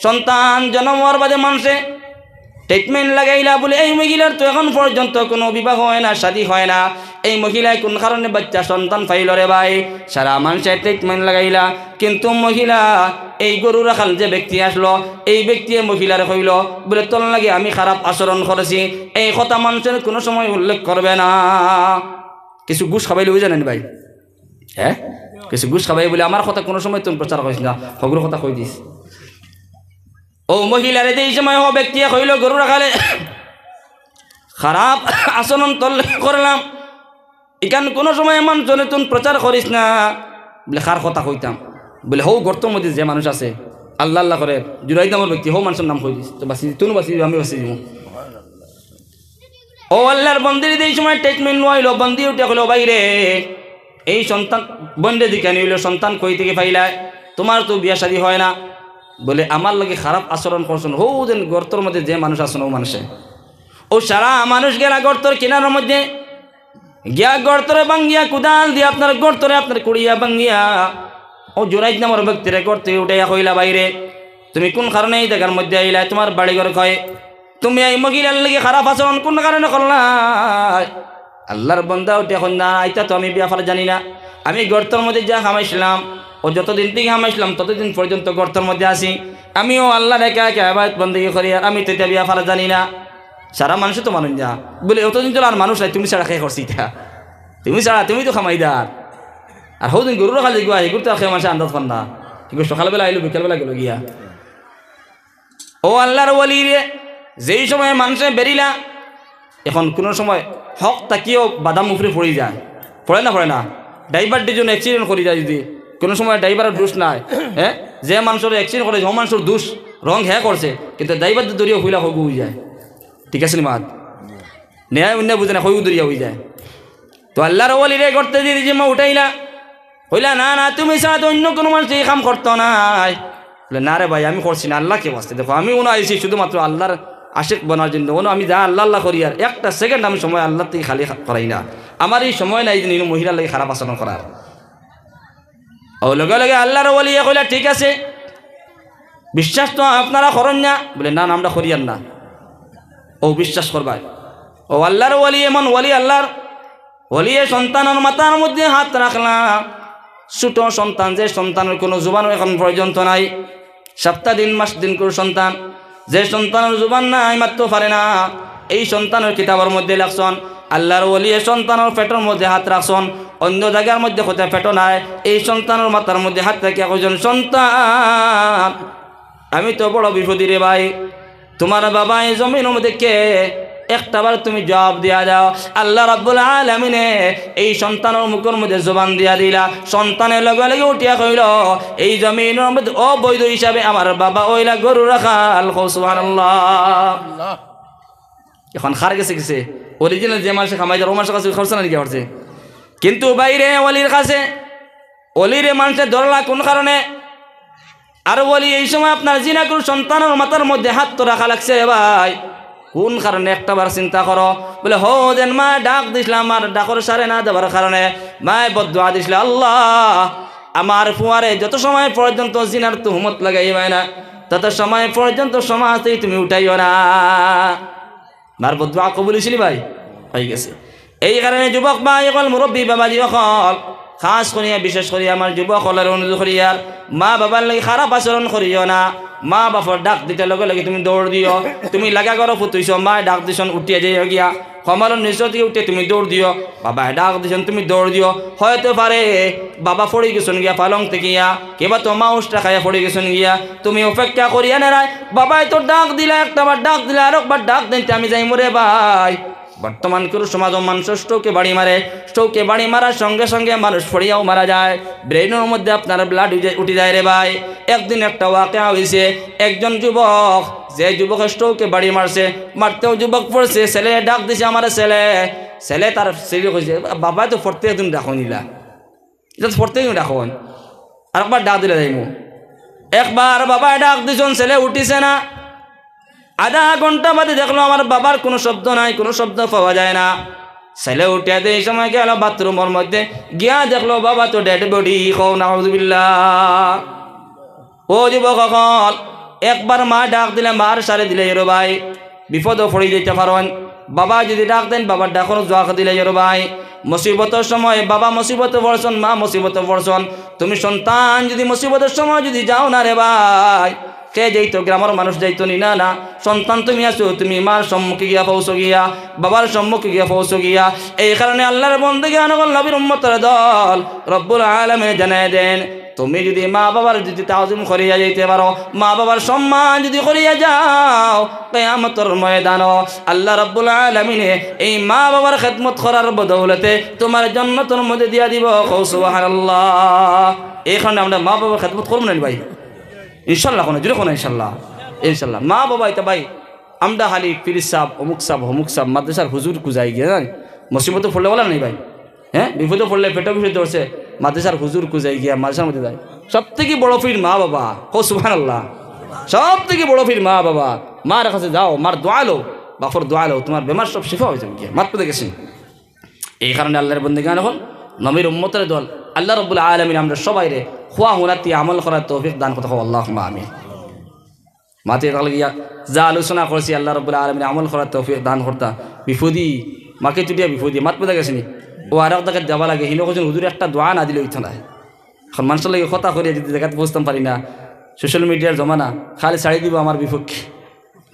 সন্তান জন্ম হওয়ার বাদে মানুষে ট্রিটমেন্ট লাগাইলা, বলে এই মহিলার তো এখন পর্যন্ত কোনো বিবাহ হয় না, শাদী হয় না, এই মহিলায় কোন কারণে বাচ্চা সন্তান পাইল রে ভাই? সারা মানুষের ট্রিটমেন্ট লাগাইলা, কিন্তু মহিলা এই গরু রাখাল যে ব্যক্তি আসলো, এই ব্যক্তি মহিলার হইল বলে তোর লাগে আমি খারাপ আচরণ করেছি, এই কথা মানুষের কোনো সময় উল্লেখ করবে না। কিছু ঘুষ খাবাইলে বুঝে জানেন ভাই, হ্যাঁ, কিছু ঘুষ খাবাই বলে আমার কথা কোনো সময় তুমি প্রচার করিস না, হগুর কথা কই দিস। ও মহিলারে এই সময় ও ব্যক্তি হইল গরু রাখালে খারাপ আচরণ তোর করলাম, এখান কোনো সময় এমন জনে তুমি প্রচার করিস না বলে কার কথা কইতাম? বলে হৌ গর্তর মধ্যে যে মানুষ আছে আল্লাহ আল্লাহ করে জুরাইজ নামের ব্যক্তি, হৌ মানুষের নাম কই দিস, তো বাঁচি তুই বাঁচি আমি বাঁচি দিব। ও আল্লাহর বন্দির এই সময় ট্রিটমেন্ট লইল, বন্দি উঠে হইল বাইরে, এই সন্তান বন্ডে দিকে নিল, সন্তান কই থেকে পাইলায়? তোমার তো বিয়া শাদী হয় না, বলে আমার লাগে খারাপ আচরণ করছেন। হৌ যেন গর্তর মধ্যে যে মানুষ আছেন ও মানুষে, ও সারা মানুষ গেলা গর্তর কিনারের মধ্যে গিয়া গর্তরে বাঙ্গিয়া কুদাল দিয়ে আপনার গর্তরে আপনার কুড়িয়া বাঙ্গিয়া ও জুরাইজ নামের ব্যক্তিরে গর্তে উঠাইয়া কইলা বাইরে, তুমি কোন কারণে এই জায়গার মধ্যে আইলা? তোমার বাড়ি ঘর কয়, তুমি এই মহিলার লাগে খারাপ আচরণ কোন কারণে করলা? আল্লাহর বান্দা উঠে এখন না, আইতা তো আমি বিয়া ফার জানি না, আমি গর্তর মধ্যে যা হামাইছিলাম, ও যতদিন থেকে হামাইছিলাম ততদিন পর্যন্ত গর্তর মধ্যে আসি, আমিও আল্লাহর একা একা ইবাদত বন্দেগী করি, আর আমি তো এটা বিয়া ফার জানি না। সারা মানুষ তো মানুষ যা বলে অতদিন তো আর মানুষ নাই, তুমি ছাড়া খেয়ে করছি এটা, তুমি ছাড়া তুমি তো খামাইদার। আর হৌদিন গরু খালি গুয়া এই গরু তো খেয়ে মানুষের আন্দাজ পান না, কিন্তু সকালবেলা আইলো বিকালবেলা গেল গিয়া। ও আল্লাহর ওয়ালি রে, যেই সময় মানুষে বেরিলা, এখন কোনো সময় হক তাকিয়েও বাদাম উপরে পড়ে যায়, পড়ে না পড়ে না? ড্রাইভারটির জন্য অ্যাক্সিডেন্ট করে যায়, যদি কোনো সময় ড্রাইভারের দোষ নাই, হ্যাঁ, যে মানুষের অ্যাক্সিডেন্ট করে ও মানুষের দোষ রং হ্যাঁ করছে, কিন্তু ড্রাইভার দরিয়া হইলা হগু হয়ে যায়, ঠিক আছে নি মাত নেয় অন্য বুঝে না, হইউ দরিয়া হয়ে যায়। তো আল্লাহর ওয়ালি রে করতে দিয়ে যে মা উঠাইলা, হইলা না না তুমি ছাড়া তো অন্য কোনো মানুষ এই কাম করতো না। বলে না রে ভাই আমি করছি না, আল্লাহকে বাঁচতে দেখো, আমি ওনা আইছি শুধুমাত্র আল্লাহর আশিক বানার জন্য, ওনো আমি যা আল্লাহ আল্লাহ করি, আর একটা সেকেন্ড আমি সময় আল্লাহ থেকে খালি করাই না, আমার এই সময় নাই যে মহিলার লাগে খারাপ আচরণ করার। ও লগে লগে আল্লাহর ওলিয়ে কইলা ঠিক আছে বিশ্বাস তো আপনারা করেন না, বলে না আমরা করিয়ান না। ও বিশ্বাস করবাই। ও আল্লাহর ওলি এমন ওলি, আল্লাহর ওলিয়ে সন্তানের মাথার মধ্যে হাত রাখলাম। ছোট সন্তান, যে সন্তানের কোনো জুবানও এখন পর্যন্ত নাই, সপ্তাহ দিন মাস দিন করে সন্তান, যে সন্তানের জুবান নাই মারতে পারে না, এই সন্তানের কিতাবের মধ্যে লেখছন আল্লাহর ওলিয়ে সন্তানের পেটের মধ্যে হাত রাখছন, অন্য জায়গার মধ্যে কোথায় পেটো নাই, এই সন্তানের মাথার মধ্যে হাত রাখিয়া কইছেন সন্তান আমি তো বড় বিপদী রে ভাই, তোমার বাবা এই জমিনের মধ্যে কে, একটাবার তুমি জবাব দিয়া দাও। আল্লাহ রাব্বুল আলামিনে এই সন্তানের মুখের মধ্যে জবান দিয়া দিলা। সন্তানের লগে লগে উঠিয়া কইল এই জমিনের মধ্যে অবৈধ হিসাবে আমার বাবা ওইলা গরু রাখাল। সুবহানাল্লাহ। এখন খার গেছে গেছে অরিজিনাল যে মানুষ খামাই যার ও মানুষের কাছে খরচ না দিকে পারছে, কিন্তু বাইরে ওলির কাছে ওলিরে মানুষের ধরলা কোন কারণে? আর বলি এই সময় আপনার জিনা করে সন্তানের মাথার মধ্যে হাত তো রাখা লাগছে ভাই, কোন কারণে একটাবার চিন্তা করো। বলে হো যেন মা ডাক দিছিলাম, আর ডাকর সারে না দেওয়ার কারণে মায় বদদুয়া দিছিল, আল্লাহ আমার ফুয়ারে যত সময় পর্যন্ত জিনার তুহমত লাগাইবে না তত সময় পর্যন্ত সমাজ থেকে তুমি উঠাইও না। মার বদদুয়া কবুল হইছিলি ভাই, হয়ে গেছে। এই কারণে যুবক ভাই অকল মুরব্বী বাবাজি অকল খাস করিয়া বিশেষ করিয়া আমার যুবক হলের অনুযায়ী করিয়ার মা বাবার লাগে খারাপ আচরণ করিও না। মা বাবার ডাক দিতে লগে লগে তুমি দৌড় দিও, তুমি লাগা করো ফুতুইছ মা ডাক দিছন উঠিয়া যাই গিয়া কমলের নিচ দিয়ে উঠে তুমি দৌড় দিও, বাবা ডাক দিছন তুমি দৌড় দিও। হয়তো পারে বাবা পড়ে গেছেন গিয়া পালং থেকে গিয়া, কেবা তো মা উষ্টা খাইয়া পড়ে গেছেন গিয়া, তুমি অপেক্ষা করিয়া নেরাই বাবাই তো ডাক দিলা, একটাবার ডাক দিলা আর একবার ডাক দিনতে আমি যাই মরে ভাই। বর্তমান কোনো সমাজ মানুষ স্ট্রোকে বাড়ি মারে, স্ট্রোকে বাড়ি মারার সঙ্গে সঙ্গে মানুষ পড়িয়াও মারা যায়, ব্রেনের মধ্যে আপনার ব্লাড উঠে যায় রে ভাই। একদিন একটা ওয়াকিয়া হয়েছে, একজন যুবক যে যুবক স্ট্রোকে বাড়ি মারছে, মারতেও যুবক পড়ছে, ছেলে ডাক দিছে আমার ছেলে তার ছেলে কইছে বাবা তো প্রত্যেক দিন ডাকো নিলা, এটা তো প্রত্যেক দিন ডাকো, আর একবার ডাক দিলে যাইমু। একবার বাবা ডাক দিছন, ছেলে উঠিছে না, আধা ঘন্টা বাদে দেখলো আমার বাবার কোনো শব্দ নাই, কোনো শব্দ পাওয়া যায় না। ছেলে উঠিয়া দিয়ে এই সময় গেল বাথরুমের মধ্যে, গিয়া দেখলো বাবা তো ডেড বডি। কও নাউযুবিল্লাহ। ও যুবক সকল, একবার মা ডাক দিলে মার সারে দিলে এরো ভাই বিপদও পড়ে যেতে পারেন। বাবা যদি ডাক দেন বাবার ডাকনো জোয়া দিলে এরো ভাই মুসিবতের সময় বাবা মুসিবতে পড়ছন, মা মুসিবতে পড়ছন, তুমি সন্তান যদি মুসিবতের সময় যদি যাও না রে ভাই, কে যাইতো? গ্রামের মানুষ যাইতো নি না? না, সন্তান তুমি আছো, তুমি মার সম্মুখে গিয়া পৌঁছো গিয়া, বাবার সম্মুখে গিয়া পৌঁছো গিয়া। এই কারণে আল্লাহর বন্দেগী আনগল নবীর উম্মতের দল রব্বুল আলামিন জানায় দেন, তুমি যদি মা বাবার যদি তাওজিম করিয়া যাইতে পারো, মা বাবার সম্মান যদি করিয়া যাও, কিয়ামতের ময়দানে আল্লাহ রাব্বুল আলামিন এই মা বাবার খেদমত করার বদৌলতে তোমার জান্নাতের মধ্যে দিয়া দিব। সুবহানাল্লাহ। এখানে আমরা মা বাবার খেদমত করব না ভাই, ইনশাল্লাহ। কোনো জুড়ে কোনো ইনশাল্লাহ ইনশাল্লাহ। মা বাবা এটা ভাই আমরা খালি ফিরিস সাহ অমুক সাহ মাদ্রাসার হুজুর কুজাই গিয়ে জানি মুসিবতে পড়লে বলা নেই ভাই, হ্যাঁ বিপদে পড়লে পেটো বিষয় ধরছে মাদ্রাসার হুজুর কুজাই গিয়া মাদ্রাসার মধ্যে যায়। সব থেকে বড় ফির মা বাবা। ও সুবহানাল্লাহ। সব থেকে বড় ফির মা বাবা। মার কাছে যাও, মার দোয়া লো, বাপর দোয়া লো, তোমার বেমার সব শিফা হয়ে যাবে গিয়া মাত পেতে গেছি। এই কারণে আল্লাহর বন্দেগান এখন নবীর উম্মতের দল আল্লাহ রাব্বুল আলামিন আমরা সবাই রে খোয়া হুনাতি আমল করার তৌফিক দান করতে হবে। আল্লাহুম্মা আমিন। মাতে তাহলে গিয়া যা আলোচনা করেছি আল্লাহ রাব্বুল আলামিন আমল করার তৌফিক দান করতা। বিপদী মাকে চুটিয়া বিপদী মাত পেতে গেছিনি ও আর এক জায়গায় যাবা লাগে, হিনো কোজন হুজুর একটা দোয়া না দিলে হইতো না। এখন মানুষের লাগে কথা করিয়া যদি জায়গাতে বুঝতাম পারি না, সোশ্যাল মিডিয়ার জমানা, খালি ছাড়ি দিব আমার বিপক্ষে,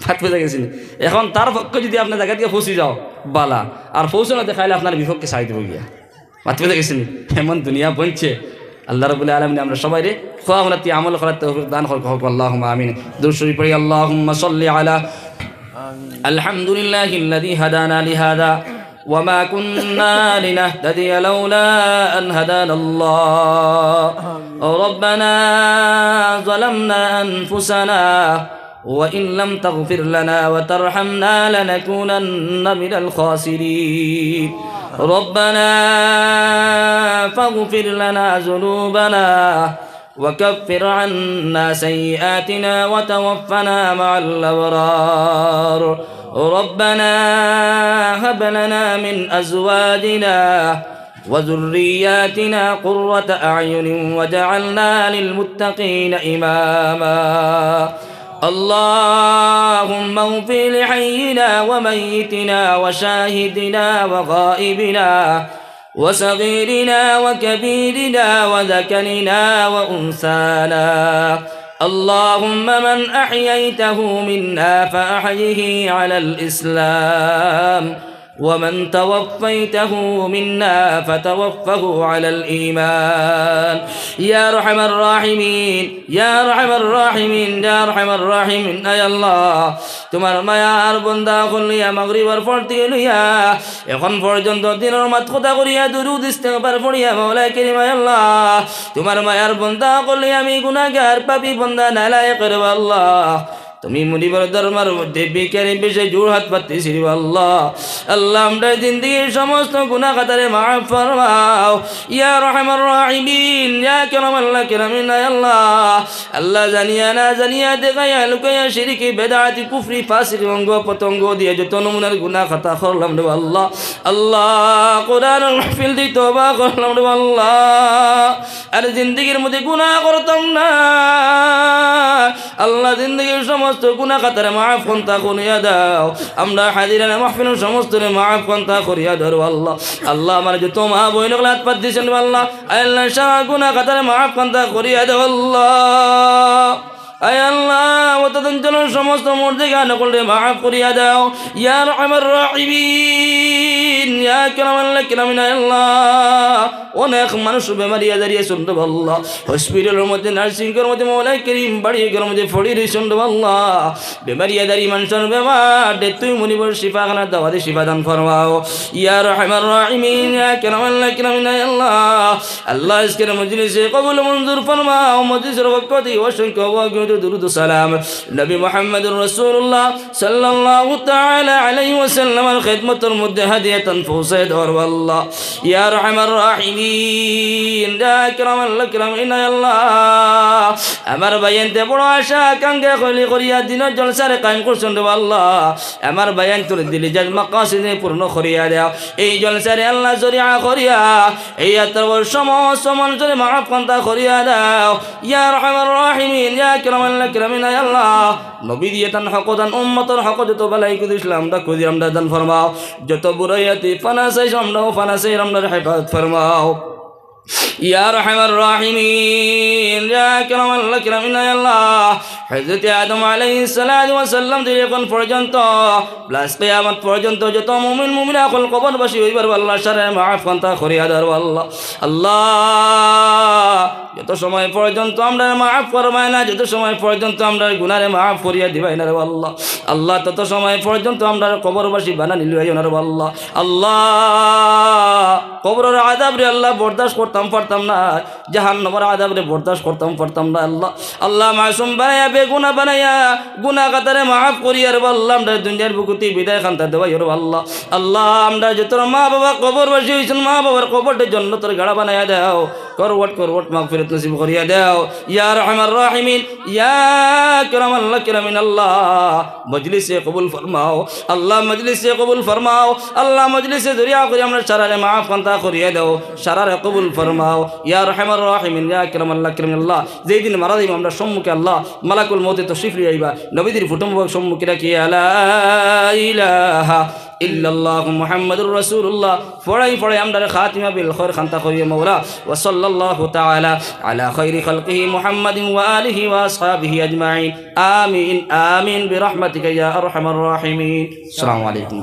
মাত পেতে গেছিনি। এখন তার পক্ষে যদি আপনার জায়গা থেকে ফসি যাও বালা, আর ফৌসো না দেখাইলে আপনার বিপক্ষে ছাড়ি দিব গিয়া, মাত পেতে গেছিনি। এমন দুনিয়া বলছে আল্লাহ রাব্বুল আলামিন আমরা সবাই রে খোয়া হুনাতি আমল করার তৌফিক দান করুক। আল্লাহুম্মা আমিন। দুরূদ শরীফ পড়ি। আল্লাহুম্মা সাল্লি আলা আলহামদুলিল্লাহিল্লাযী হাদানা লিহাদা وما كنا لنهتدي لولا أن هدانا الله ربنا ظلمنا أنفسنا وإن لم تغفر لنا وترحمنا لنكونن من الخاسرين ربنا فاغفر لنا ذنوبنا وكفر عنا سيئاتنا وتوفنا مع الأبرار ربنا هب لنا من أزواجنا وذرياتنا قرة أعين وجعلنا للمتقين إماما اللهم اغفر لحينا وميتنا وشاهدنا وغائبنا وصغيرنا وكبيرنا وذكرنا وأنثانا اللهم من أحييته منا فأحيه على الإسلام ومن توفيته منا فتوفه على الإيمان يا أرحم الراحمين يا أرحم الراحمين يا أرحم الراحمين يا الله তোমার মায়ার বান্দা কলিয়া মাগরিবের পর থেকে লইয়া এখন পর্যন্ত দিনের মাত কথা করিয়া দুরূদ ইস্তিগফার পড়িয়া মাওলা কারীম আল্লাহ তোমার মায়ার বান্দা কলিয়া আমি গুনাহগার পাপী বান্দা নালায়েক রে আল্লাহ তুমি মুনিবার দরবার মধ্যে বিকারি বেশে জোর হাত পাততেছি আল্লাহ আল্লাহ আমরা জিন্দেগির সমস্ত গুনাহ খাতারে মাফ ফরমাও ইয়া রহমান রাহিমিন ইয়া কারামাল কারামিন আল্লাহ আল্লাহ জানিয়া না জানিয়া দেখায়া লুকায়া শিরকি বেদাতি কুফরি ফাসিক অঙ্গ পতঙ্গ দিয়ে যত নমুনার গুনাহ খাতা করলাম রে আল্লাহ আল্লাহ কোরআনুল মাহফিল দি তওবা করলাম রে আল্লাহ আর জিন্দেগির মধ্যে গুনাহ করতাম না আল্লাহ জিন্দেগির সমস্ত গুনাহ খাতারে মাফ করতা করিয়া দাও আমরা হাজিরানা মাহফিলের সমস্ত মাফ করতা করিয়া দাও আল্লাহ আল্লাহ আমার যত মা বোন হাত পাত দিয়েছেন আল্লাহ আল্লাহ সারা গুনাহ খাতারে মাফ করতা করিয়া দাও আল্লাহ আয় আল্লাহ ওতদিন জনের সমস্ত মুরদেগান করলে মাফ করিয়া দাও ইয়া রহমান রাহিমিন ইয়া কারামাল কারামিন আল্লাহ অনেক মানুষ বেমারিয়া দাঁড়িয়ে শুনতে আল্লাহ হসপিটালের মধ্যে নার্সিংয়ের মধ্যে মাওলা কারীম বাড়িঘরের মধ্যে ফড়ি রে শুনতে আল্লাহ বেমারিয়া দাঁড়িয়ে মানুষের বেমার দে তুই মুনিবর শিফা খানা দাওয়াতে শিফা দান ফরমাও ইয়া রহমান রাহিমিন ইয়া কারামাল কারামিন আল্লাহ আল্লাহ আজকের মজলিসে কবুল মঞ্জুর ফরমাও মজলিসের বরকতে অসংখ্য درود السلام نبي محمد رسول الله صلى الله تعالى عليه وسلم الخدمة المدهدية فوسيد والله يا رحم الراحمين يا أكرم الأكرمين يا الله আমার বাইনতে বড় আশা আকাঙ্ক্ষা কইলি করিয়া দিন জলসারে কায়েম করছেন রে আল্লাহ আমার বাইন তোর দিলি জাজ মাকাসিদে পূর্ণ করিয়া দাও এই জলসারে আল্লাহ জরিয়া করিয়া এই আতর সমস্ত মানুষের মাফ কান্তা করিয়া দাও ইয়া রহমান রাহিমিন ইয়া আকরামাল আকরামিন ইয়া আল্লাহ নবী দিয়ে তান হক দান উম্মতের হক যত বালাই কুদ ইসলাম দা কুদি আমরা দান ফরমাও যত বুরাইয়াতি ফানাসাই আমরা ফানাসাই আমরা হেফাজত ফরমাও يا رحم الراحمين يا أكرم الأكرمين يا الله حضرت آدم عليه الصلاة والسلام দিলেন পর্যন্ত প্লাস কিয়ামত পর্যন্ত যত মুমিন মুমিনা কল কবর বসি হইবার আল্লাহ শারে মাফ কান্তা করিয়া দাও আল্লাহ আল্লাহ যত সময় পর্যন্ত আমরা মাফ করবাই না যত সময় পর্যন্ত আমরা গুনাহে মাফ করিয়া দিবাই না রে আল্লাহ আল্লাহ তত সময় পর্যন্ত আমরা কবরবাসী বানানি লইও না রে আল্লাহ আল্লাহ কবরের আযাব রে আল্লাহ বরদাশত করতাম পারতাম না জাহান্নামের আযাব রে বরদাশত করতাম পারতাম না আল্লাহ আল্লাহ মাসুম বানায়া বেগুনাহ বানায়া গুনাহ কাতারে মাফ করিয়া রে আল্লাহ আমরা দুনিয়ার বুকুতি বিদায় খান্তা দেওয়াই রে আল্লাহ আল্লাহ আমরা যত মা বাবা কবরবাসী হইছেন মা বাবার কবরতে জান্নাতের গাড়া বানায়া দাও করওয়াট মাগফিরাত নসিব করিয়া দাও ইয়া রহমান রাহিমিন ইয়া আকরামাল আকরামিন আল্লাহ মজলিসে কবুল ফরমাও আল্লাহ মজলিসে কবুল ফরমাও আল্লাহ মজলিসে দরিয়া করে আমরা সারারে মাফ কান্তা করিয়া দাও সারারে কবুল ফরমাও ইয়া রহমান রাহিমিন ইয়া আকরামাল আকরামিন আল্লাহ যেই দিন মারা যাইব আমরা সম্মুখে আল্লাহ মালাকুল মউতে তশরিফ লিয়ে আইবা নবীদের ফুটো মুবারক সম্মুখে রাখিয়া লা ইলাহা ইল্লাল্লাহু মুহাম্মাদুর রাসূলুল্লাহ পড়াই আমরা খাতিমা বিল খায়র খান্তা করিয়া মাওলা ওয়া সাল্লাল্লাহু তাআলা আলা খায়রি খালকিহি মুহাম্মাদিন ওয়া আলিহি ওয়া আসহাবিহি আজমাইন আমিন আমিন বিরহমাতিকা ইয়া আরহামার রাহিমিন আসসালামু আলাইকুম।